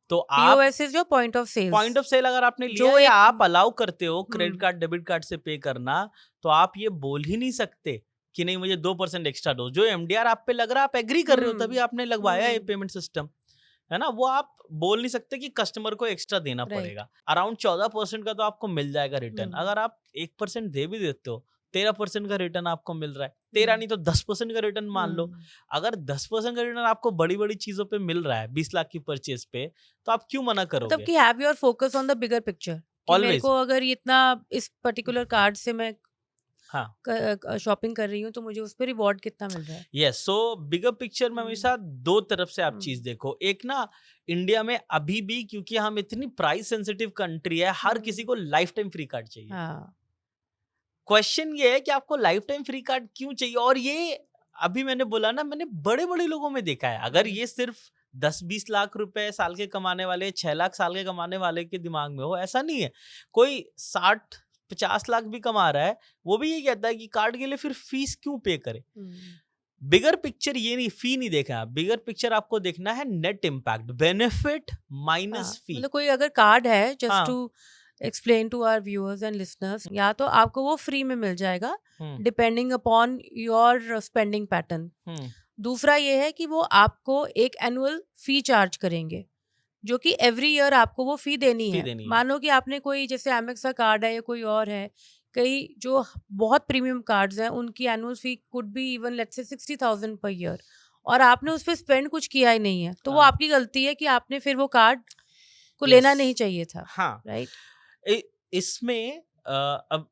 तो आप POS is your point of sales, point of sale अगर आपने लिया जो या एक आप अलाउ करते हो क्रेडिट हम्म, कार्ड डेबिट कार्ड से पे करना, तो आप ये बोल ही नहीं सकते कि नहीं मुझे 2% एक्स्ट्रा दो। जो एमडीआर आप पे लग रहा है आप एग्री कर रहे हो, तभी आपने लगवाया ये पेमेंट सिस्टम, है ना। वो आप बोल नहीं सकते कि कस्टमर को एक्स्ट्रा देना राइट, पड़ेगा। अराउंड 14% का तो आपको मिल जाएगा रिटर्न। अगर आप 1% दे भी देते हो, 13% का रिटर्न आपको मिल रहा है। 13 नहीं तो 10% का रिटर्न मान लो। अगर 10% का रिटर्न आपको बड़ी बड़ी चीजों पे मिल रहा है 20 लाख की परचेज पे, तो आप क्यों मना मतलब करोगे? कि have your focus on the bigger picture, कि मेरे ऑलवेज। को अगर ये इतना इस पर्टिकुलर कार्ड से मैं हाँ, शॉपिंग कर रही हूँ तो मुझे उस पर रिवॉर्ड कितना मिल रहा है। यस। सो बिगर पिक्चर में हमेशा दो तरफ से आप चीज हम्म, देखो। एक ना, इंडिया में अभी भी क्योंकि हम इतनी प्राइस सेंसिटिव कंट्री है, हर किसी को लाइफ टाइम फ्री कार्ड चाहिए। हाँ, क्वेश्चन ये है कि आपको लाइफ टाइम फ्री कार्ड क्यों चाहिए? और ये अभी मैंने बोला ना, मैंने बड़े बड़े लोगों में देखा है। अगर ये सिर्फ 10-20 लाख रुपए साल के कमाने वाले, 6 लाख साल के कमाने वाले के दिमाग में हो, ऐसा नहीं है। कोई 60-50 लाख भी कमा रहा है, वो भी ये कहता है कि कार्ड के लिए फिर फीस क्यों पे करे। बिगर पिक्चर ये नहीं, फी नहीं देखना है। बिगर पिक्चर आपको देखना है net impact, benefit minus fee. मतलब कोई अगर कार्ड है, जस्ट हाँ। To explain to our viewers and listeners, या तो आपको वो फ्री में मिल जाएगा depending upon your spending pattern. दूसरा ये है कि वो आपको एक एनुअल फी चार्ज करेंगे, जो कि एवरी ईयर आपको वो फी देनी फी है। देनी है। मानो कि आपने कोई जैसे एमएक्स का कार्ड है या कोई और है, कई जो बहुत प्रीमियम कार्ड्स हैं उनकी annual fee could be even let's say 60,000 per year, और आपने उस पर स्पेंड कुछ किया ही नहीं है, तो वो हाँ। आपकी गलती है कि आपने फिर वो कार्ड को लेना नहीं चाहिए था। हाँ, राइट। इसमें अब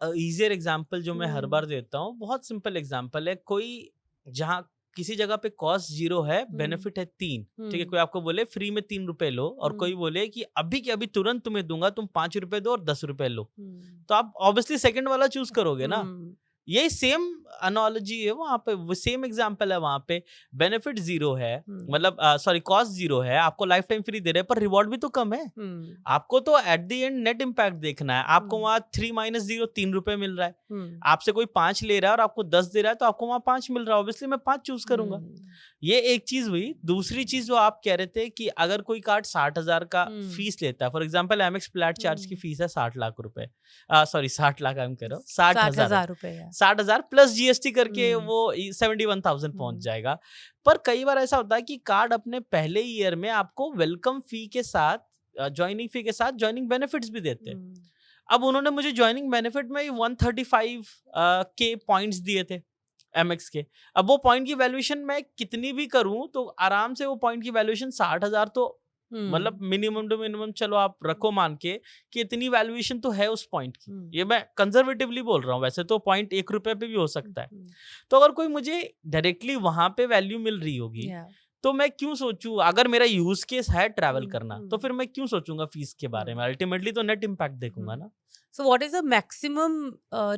इजियर एग्जांपल जो मैं हर बार देता हूँ, बहुत सिंपल एग्जांपल है। कोई जहाँ किसी जगह पे कॉस्ट 0 है, बेनिफिट है 3, ठीक है। कोई आपको बोले फ्री में 3 रुपए लो, और कोई बोले कि अभी के अभी तुरंत तुम्हें दूंगा, तुम 5 रुपए दो और 10 रुपए लो, तो आप ऑब्वियसली सेकंड वाला चूज करोगे ना। यही सेम एनालॉजी है वहां पे, वो सेम एग्जांपल है। वहां पे बेनिफिट 0 है, मतलब सॉरी कॉस्ट 0 है, आपको लाइफ टाइम फ्री दे रहे हैं, पर रिवॉर्ड भी तो कम है। आपको तो at the end net impact देखना है। आपको वहां 3 - 0 3 रुपए मिल रहा है, आपसे कोई 5 ले रहा है और आपको 10 दे रहा है, तो आपको वहां 5 मिल रहा है, ऑब्वियसली मैं 5 चूज करूंगा। ये एक चीज हुई। दूसरी चीज जो आप कह रहे थे कि अगर कोई कार्ड 60,000 का फीस लेता है, for example MX flat charge की फीस है 60 लाख रुपए, सॉरी 60 लाख आई एम कह रहा हूँ, 60,000 रुपए, 60,000 प्लस जीएसटी करके वो 71,000 पहुंच जाएगा। पर कई बार ऐसा होता है कि कार्ड अपने पहले ईयर में आपको वेलकम फी के साथ, ज्वाइनिंग फी के साथ ज्वाइनिंग बेनिफिट्स भी देते हैं। अब उन्होंने मुझे ज्वाइनिंग बेनिफिट में 135 के पॉइंट्स दिए थे एमएक्स के। अब वो पॉइंट की वैल्यूएशन मैं कितनी भी करूं तो आराम से वो पॉइंट की वैल्यूएशन 60,000 तो मतलब मिनिमम टू मिनिमम चलो आप रखो मान के कि इतनी वैल्यूएशन तो है उस पॉइंट की। ये मैं कंजर्वेटिवली बोल रहा हूँ, वैसे तो पॉइंट 1 रुपए पे भी हो सकता है। तो अगर कोई मुझे डायरेक्टली वहां पे वैल्यू मिल रही होगी, तो मैं क्यों सोचूं? अगर मेरा यूज केस है ट्रैवल करना, तो फिर मैं क्यों सोचूंगा फीस के बारे में? अल्टीमेटली तो नेट इम्पैक्ट देखूंगा ना। So what is the maximum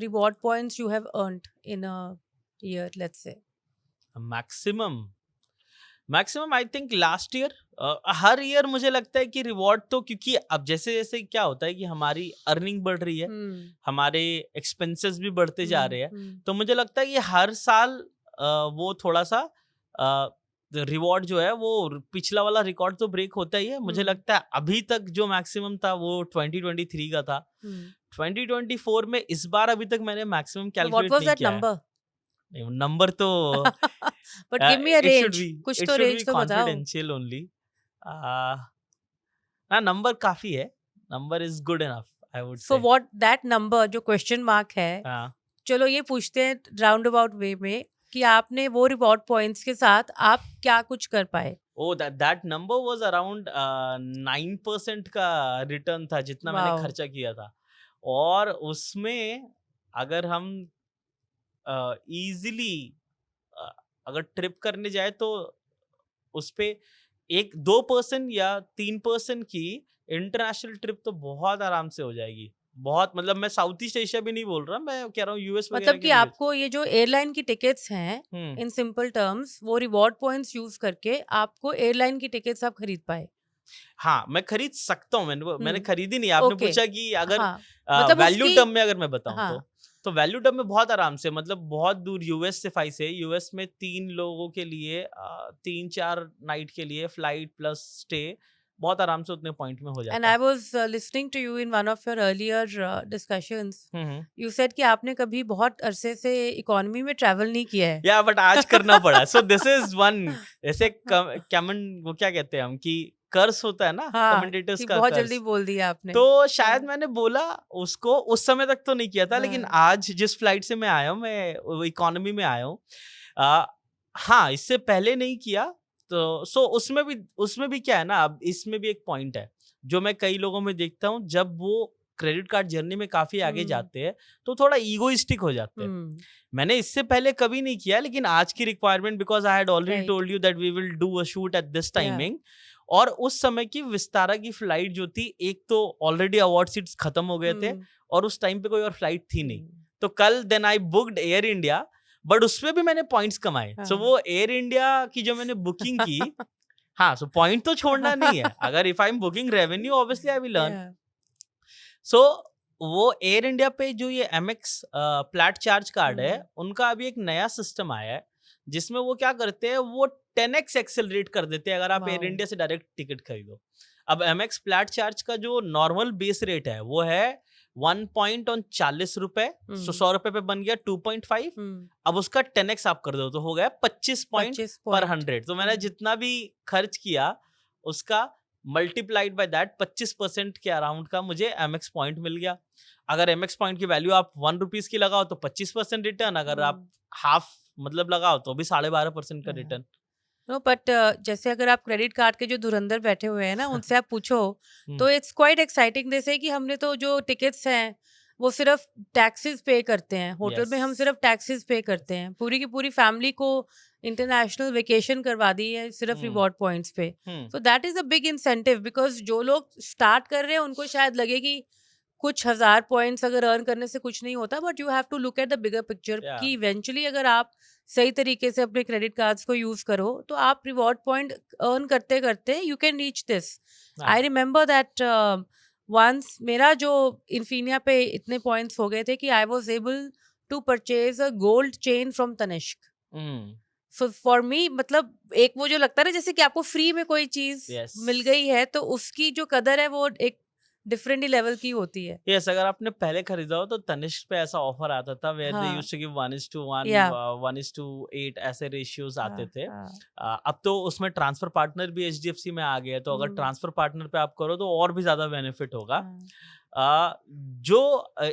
reward points you have earned in a year, let's say? Maximum I think last year, her year मुझे लगता है कि रिवॉर्ड तो, क्योंकि अब जैसे जैसे क्या होता है कि हमारी अर्निंग बढ़ रही है, हमारे एक्सपेंसेस भी बढ़ते जा रहे हैं, तो मुझे लगता है कि हर साल वो थोड़ा सा रिवॉर्ड जो है वो पिछला वाला रिकॉर्ड तो ब्रेक होता ही है। मुझे लगता है अभी तक जो मैक्सिमम था वो 2023 का था। 2024 में इस बार अभी तक मैंने मैक्सिमम कैलकुलेट नहीं किया है। नंबर तो but give me a range, कुछ तो रेंज तो बताओ। confidential only. ना नंबर काफी है, number is good enough I would से। So what that number जो क्वेश्चन मार्क है, चलो ये पूछते हैं राउंड अबाउट वे में कि आपने वो रिवॉर्ड पॉइंट्स के साथ आप क्या कुछ कर पाए? that number was around 9% का रिटर्न था जितना मैंने खर्चा किया था। और उसमें अगर हम इजीली अगर ट्रिप करने जाए तो उस पे 1-2% या 3% की इंटरनेशनल ट्रिप तो बहुत आराम से हो जाएगी। बहुत, मतलब मैं साउथ ईस्ट एशिया भी नहीं बोल रहा, मैं कह रहा हूँ यूएस वगैरह। मतलब कि आपको ये जो एयरलाइन की टिकट्स हैं, इन सिंपल टर्म्स, वो रिवॉर्ड पॉइंट्स यूज करके आपको एयरलाइन की टिकट्स आप खरीद पाए। हाँ, मैं खरीद सकता हूँ, मैंने खरीदी नहीं, आपने ओके, पूछा कि अगर हाँ, मतलब वैल्यू उसकी, टर्म में अगर मैं बताऊँ हाँ, तो वैल्यू टर्म में बहुत आराम से, मतलब बहुत दूर यूएस से फाई से, यूएस में 3 लोगों के लिए 3-4 नाइट के लिए फ्लाइट प्लस स्टे बहुत आराम से उतने पॉइंट में हो एंड जाता आई है। Was listening to you in one of your earlier discussions, hmm, hmm. You said कि आपने कभी बहुत अरसे से इकोनॉमी में ट्रैवल नहीं किया है। या बट आज करना पड़ा। सो दिस इज़ वन, ऐसे कमन वो क्या कहते हैं हम कि कर्स होता है ना, हाँ, कमेंटेटर्स कि का बहुत जल्दी कर्स। बोल दिया आपने। तो शायद हाँ, मैंने बोला उसको उस समय तक तो नहीं किया था, लेकिन हाँ, आज जिस फ्लाइट से मैं आया हूँ, मैं इकोनॉमी में आया हूँ। हाँ, इससे पहले नहीं किया। तो सो उसमें भी क्या है ना, अब इसमें भी एक पॉइंट है जो मैं कई लोगों में देखता हूँ, जब वो क्रेडिट कार्ड जर्नी में काफी आगे हुँ, जाते हैं तो थोड़ा ईगोइस्टिक हो जाते हैं। हुँ, मैंने इससे पहले कभी नहीं किया, लेकिन आज की requirement, because I had already right, told you that we will do a shoot at this या, टाइमिंग। और उस समय की विस्तारा की फ्लाइट जो थी, एक तो ऑलरेडी अवार्ड सीट्स खत्म हो गए थे हुँ, और उस टाइम पे कोई और फ्लाइट थी नहीं। हुँ, तो कल then I booked Air India, but उसमें भी मैंने पॉइंट्स कमाए। सो हाँ। वो एयर इंडिया की जो मैंने बुकिंग की, हाँ, सो पॉइंट तो छोड़ना नहीं है। अगर if I am booking revenue, obviously I will earn. या, सो वो एयर इंडिया पे जो ये एमएक्स प्लैट चार्ज कार्ड है, हुँ, उनका अभी एक नया सिस्टम आया है जिसमें वो क्या करते हैं, वो 10x एक्सेलरेट कर देते हैं अगर आप एयर वाओ! इंडिया से डायरेक्ट टिकट खरीदो। अब एमएक्स प्लैट चार्ज का जो नॉर्मल बेस रेट है वो है 1 पॉइंट ऑन 40 रुपए। सो हुँ, 100 रुपए पे बन गया 2.5। हुँ, अब उसका 10x आप कर दो तो हो गया 25 पॉइंट 25 पर पॉइंट। 100। तो मैंने हुँ, जितना भी खर्च किया उसका मल्टीप्लाइड बाय दैट 25% के अराउंड का मुझे एमएक्स पॉइंट मिल गया। अगर एमएक्स पॉइंट की वैल्यू आप 1 रुपीज की लगाओ तो 25% रिटर्न, अगर आप हुँ, हाफ मतलब लगाओ तो भी 12.5% का हाँ। रिटर्न। नो बट जैसे अगर आप क्रेडिट कार्ड के जो धुरंधर बैठे हुए हैं ना, उनसे आप पूछो हम्म, तो इट्स क्वाइट एक्साइटिंग। जैसे कि हमने तो जो टिकट्स हैं वो सिर्फ टैक्सेस पे करते हैं, होटल यस, में हम सिर्फ टैक्सेस पे करते हैं, पूरी की पूरी फैमिली को इंटरनेशनल वेकेशन करवा दी है सिर्फ हम्म, रिवॉर्ड पॉइंट्स पे। Hmm, so that is a big incentive, because जो लोग स्टार्ट कर रहे हैं उनको शायद लगे कि कुछ हजार पॉइंट्स अगर अर्न करने से कुछ नहीं होता, but you have to look at the bigger picture या, कि इवेंचुअली अगर आप सही तरीके से अपने क्रेडिट कार्ड्स को यूज करो तो आप रिवॉर्ड पॉइंट अर्न करते करते यू कैन रीच दिस। आई हाँ, रिमेम्बर दैट वंस मेरा जो इन्फिनिया पे इतने पॉइंट्स हो गए थे कि I was able to purchase a gold chain from Tanishq. Hmm, so for me, मतलब एक वो जो लगता है ना जैसे कि आपको फ्री में कोई चीज यस, मिल गई है, तो उसकी जो कदर है वो एक डिफरेंट ही लेवल की होती है। यस। अगर आपने पहले खरीदा हो तो तनिष्क पे ऐसा ऑफर आता था वेयर दे हाँ, यूज्ड टू गिव 1:1, या, 1:8 ऐसे रेशियोज आते हाँ, थे। हाँ, अब तो उसमें ट्रांसफर पार्टनर भी एचडीएफसी में आ गया है, तो अगर हुँ, ट्रांसफर पार्टनर पे आप करो तो और भी ज्यादा बेनिफिट होगा। हाँ, अ, जो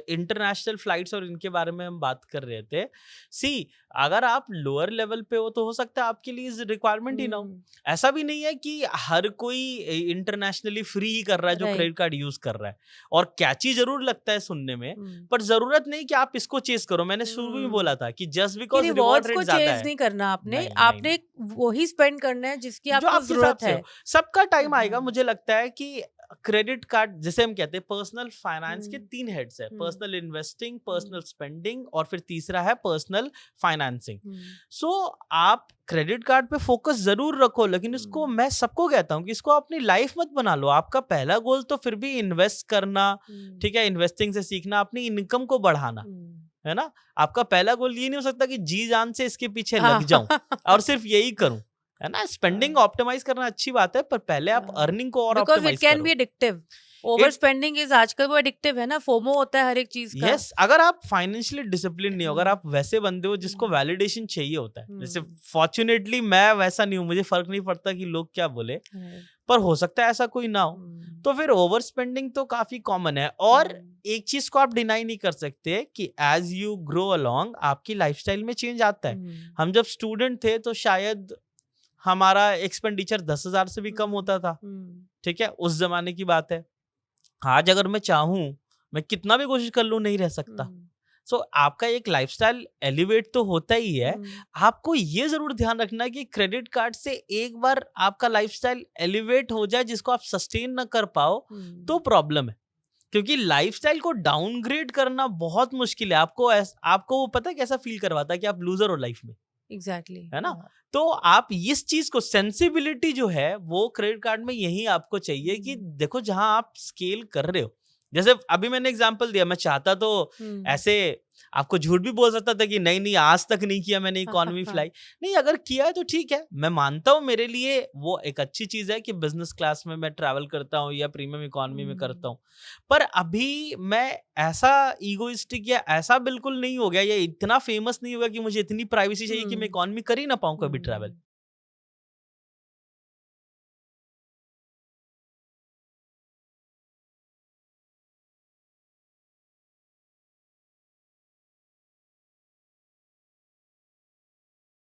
इंटरनेशनल फ्लाइट्स और इनके बारे में हम बात कर रहे थे, सी अगर आप लोअर लेवल पे हो तो हो सकता है आपके लिए रिक्वायरमेंट ही ना हो। हुँ, ऐसा भी नहीं है कि हर कोई इंटरनेशनली फ्री ही कर रहा है जो राइट, क्रेडिट कार्ड यूज कर रहा है। और कैची जरूर लगता है सुनने में, हुँ, पर जरूरत नहीं कि आप इसको चेस करो। मैंने शुरू में हुँ, बोला था कि जस्ट कि बिकॉज रिवॉर्ड रिवॉर्ड्स रेट को ज्यादा चेज़ है, नहीं करना आपने, नहीं नहीं नहीं, आपने वही स्पेंड करना है जिसकी जो आपको आपके हिसाब ज़रूरत से है। हो। सबका टाइम आएगा, हाँ, मुझे लगता है कि क्रेडिट कार्ड जिसे हम कहते हैं पर्सनल फाइनेंस के हुँ, 3 हेड्स है, हुँ, पर्सनल इन्वेस्टिंग, पर्सनल हुँ, स्पेंडिंग और फिर तीसरा है पर्सनल फाइनेंसिंग। हुँ, सो आप क्रेडिट कार्ड पे फोकस जरूर रखो, लेकिन इसको हुँ, मैं सबको कहता हूँ कि इसको अपनी लाइफ मत बना लो। आपका पहला गोल तो फिर भी इन्वेस्ट करना, हुँ, ठीक है, इन्वेस्टिंग से सीखना, अपनी इनकम को बढ़ाना, हुँ, है ना। आपका पहला गोल ये नहीं हो सकता कि जी जान से इसके पीछे लग हाँ, जाऊं और सिर्फ यही करूं, है ना। स्पेंडिंग हाँ, ऑप्टिमाइज करना अच्छी बात है, पर पहले आप अर्निंग को और because it optimize can be करो। Addictive. Over it spending is आजकल वो एडिक्टिव है ना, फोमो होता है हर एक चीज़ का। यस, अगर आप फाइनेंशियली डिसिप्लिन नहीं हो, अगर हुँ, आप वैसे बंदे हो जिसको हुँ, वैलिडेशन चाहिए होता है, जैसे हुँ, फॉर्चुनेटली मैं वैसा नहीं हूं, मुझे फर्क नहीं पड़ता कि लोग क्या बोले, राइट, पर हो सकता है ऐसा कोई ना हो। हुँ, तो फिर ओवर स्पेंडिंग तो काफी कॉमन है। और हुँ, एक चीज को आप डिनाई नहीं कर सकते कि एज यू ग्रो अलोंग आपकी लाइफस्टाइल में चेंज आता है। हुँ, हम जब स्टूडेंट थे तो शायद हमारा एक्सपेंडिचर 10,000 से भी कम हुँ, होता था, हुँ, ठीक है, उस जमाने की बात है। आज अगर मैं चाहूं, मैं कितना भी कोशिश कर लूं, नहीं रह सकता। हुँ, सो आपका एक लाइफस्टाइल एलिवेट तो होता ही है। हुँ, आपको ये जरूर ध्यान रखना है कि क्रेडिट कार्ड से एक बार आपका लाइफस्टाइल एलिवेट हो जाए जिसको आप सस्टेन ना कर पाओ, तो हुँ, प्रॉब्लम है। क्योंकि लाइफस्टाइल को डाउनग्रेड करना बहुत मुश्किल है। आपको वो पता है कैसा फील करवाता है कि आप लूजर हो लाइफ में। एग्जैक्टली। है ना? तो आप इस चीज को, सेंसिबिलिटी जो है वो क्रेडिट कार्ड में यही आपको चाहिए कि देखो जहां आप स्केल कर रहे हो, जैसे अभी मैंने एग्जांपल दिया, मैं चाहता तो ऐसे आपको झूठ भी बोल सकता था कि नहीं नहीं आज तक नहीं किया मैंने इकोनॉमी फ्लाई, नहीं अगर किया है तो ठीक है, मैं मानता हूँ मेरे लिए वो एक अच्छी चीज है कि बिजनेस क्लास में मैं ट्रैवल करता हूँ या प्रीमियम इकोनॉमी में करता हूँ, पर अभी मैं ऐसा ईगोइस्टिक या ऐसा बिल्कुल नहीं हो गया या इतना फेमस नहीं होगा कि मुझे इतनी प्राइवेसी चाहिए कि मैं इकोनॉमी कर ही ना पाऊँ कभी ट्रैवल।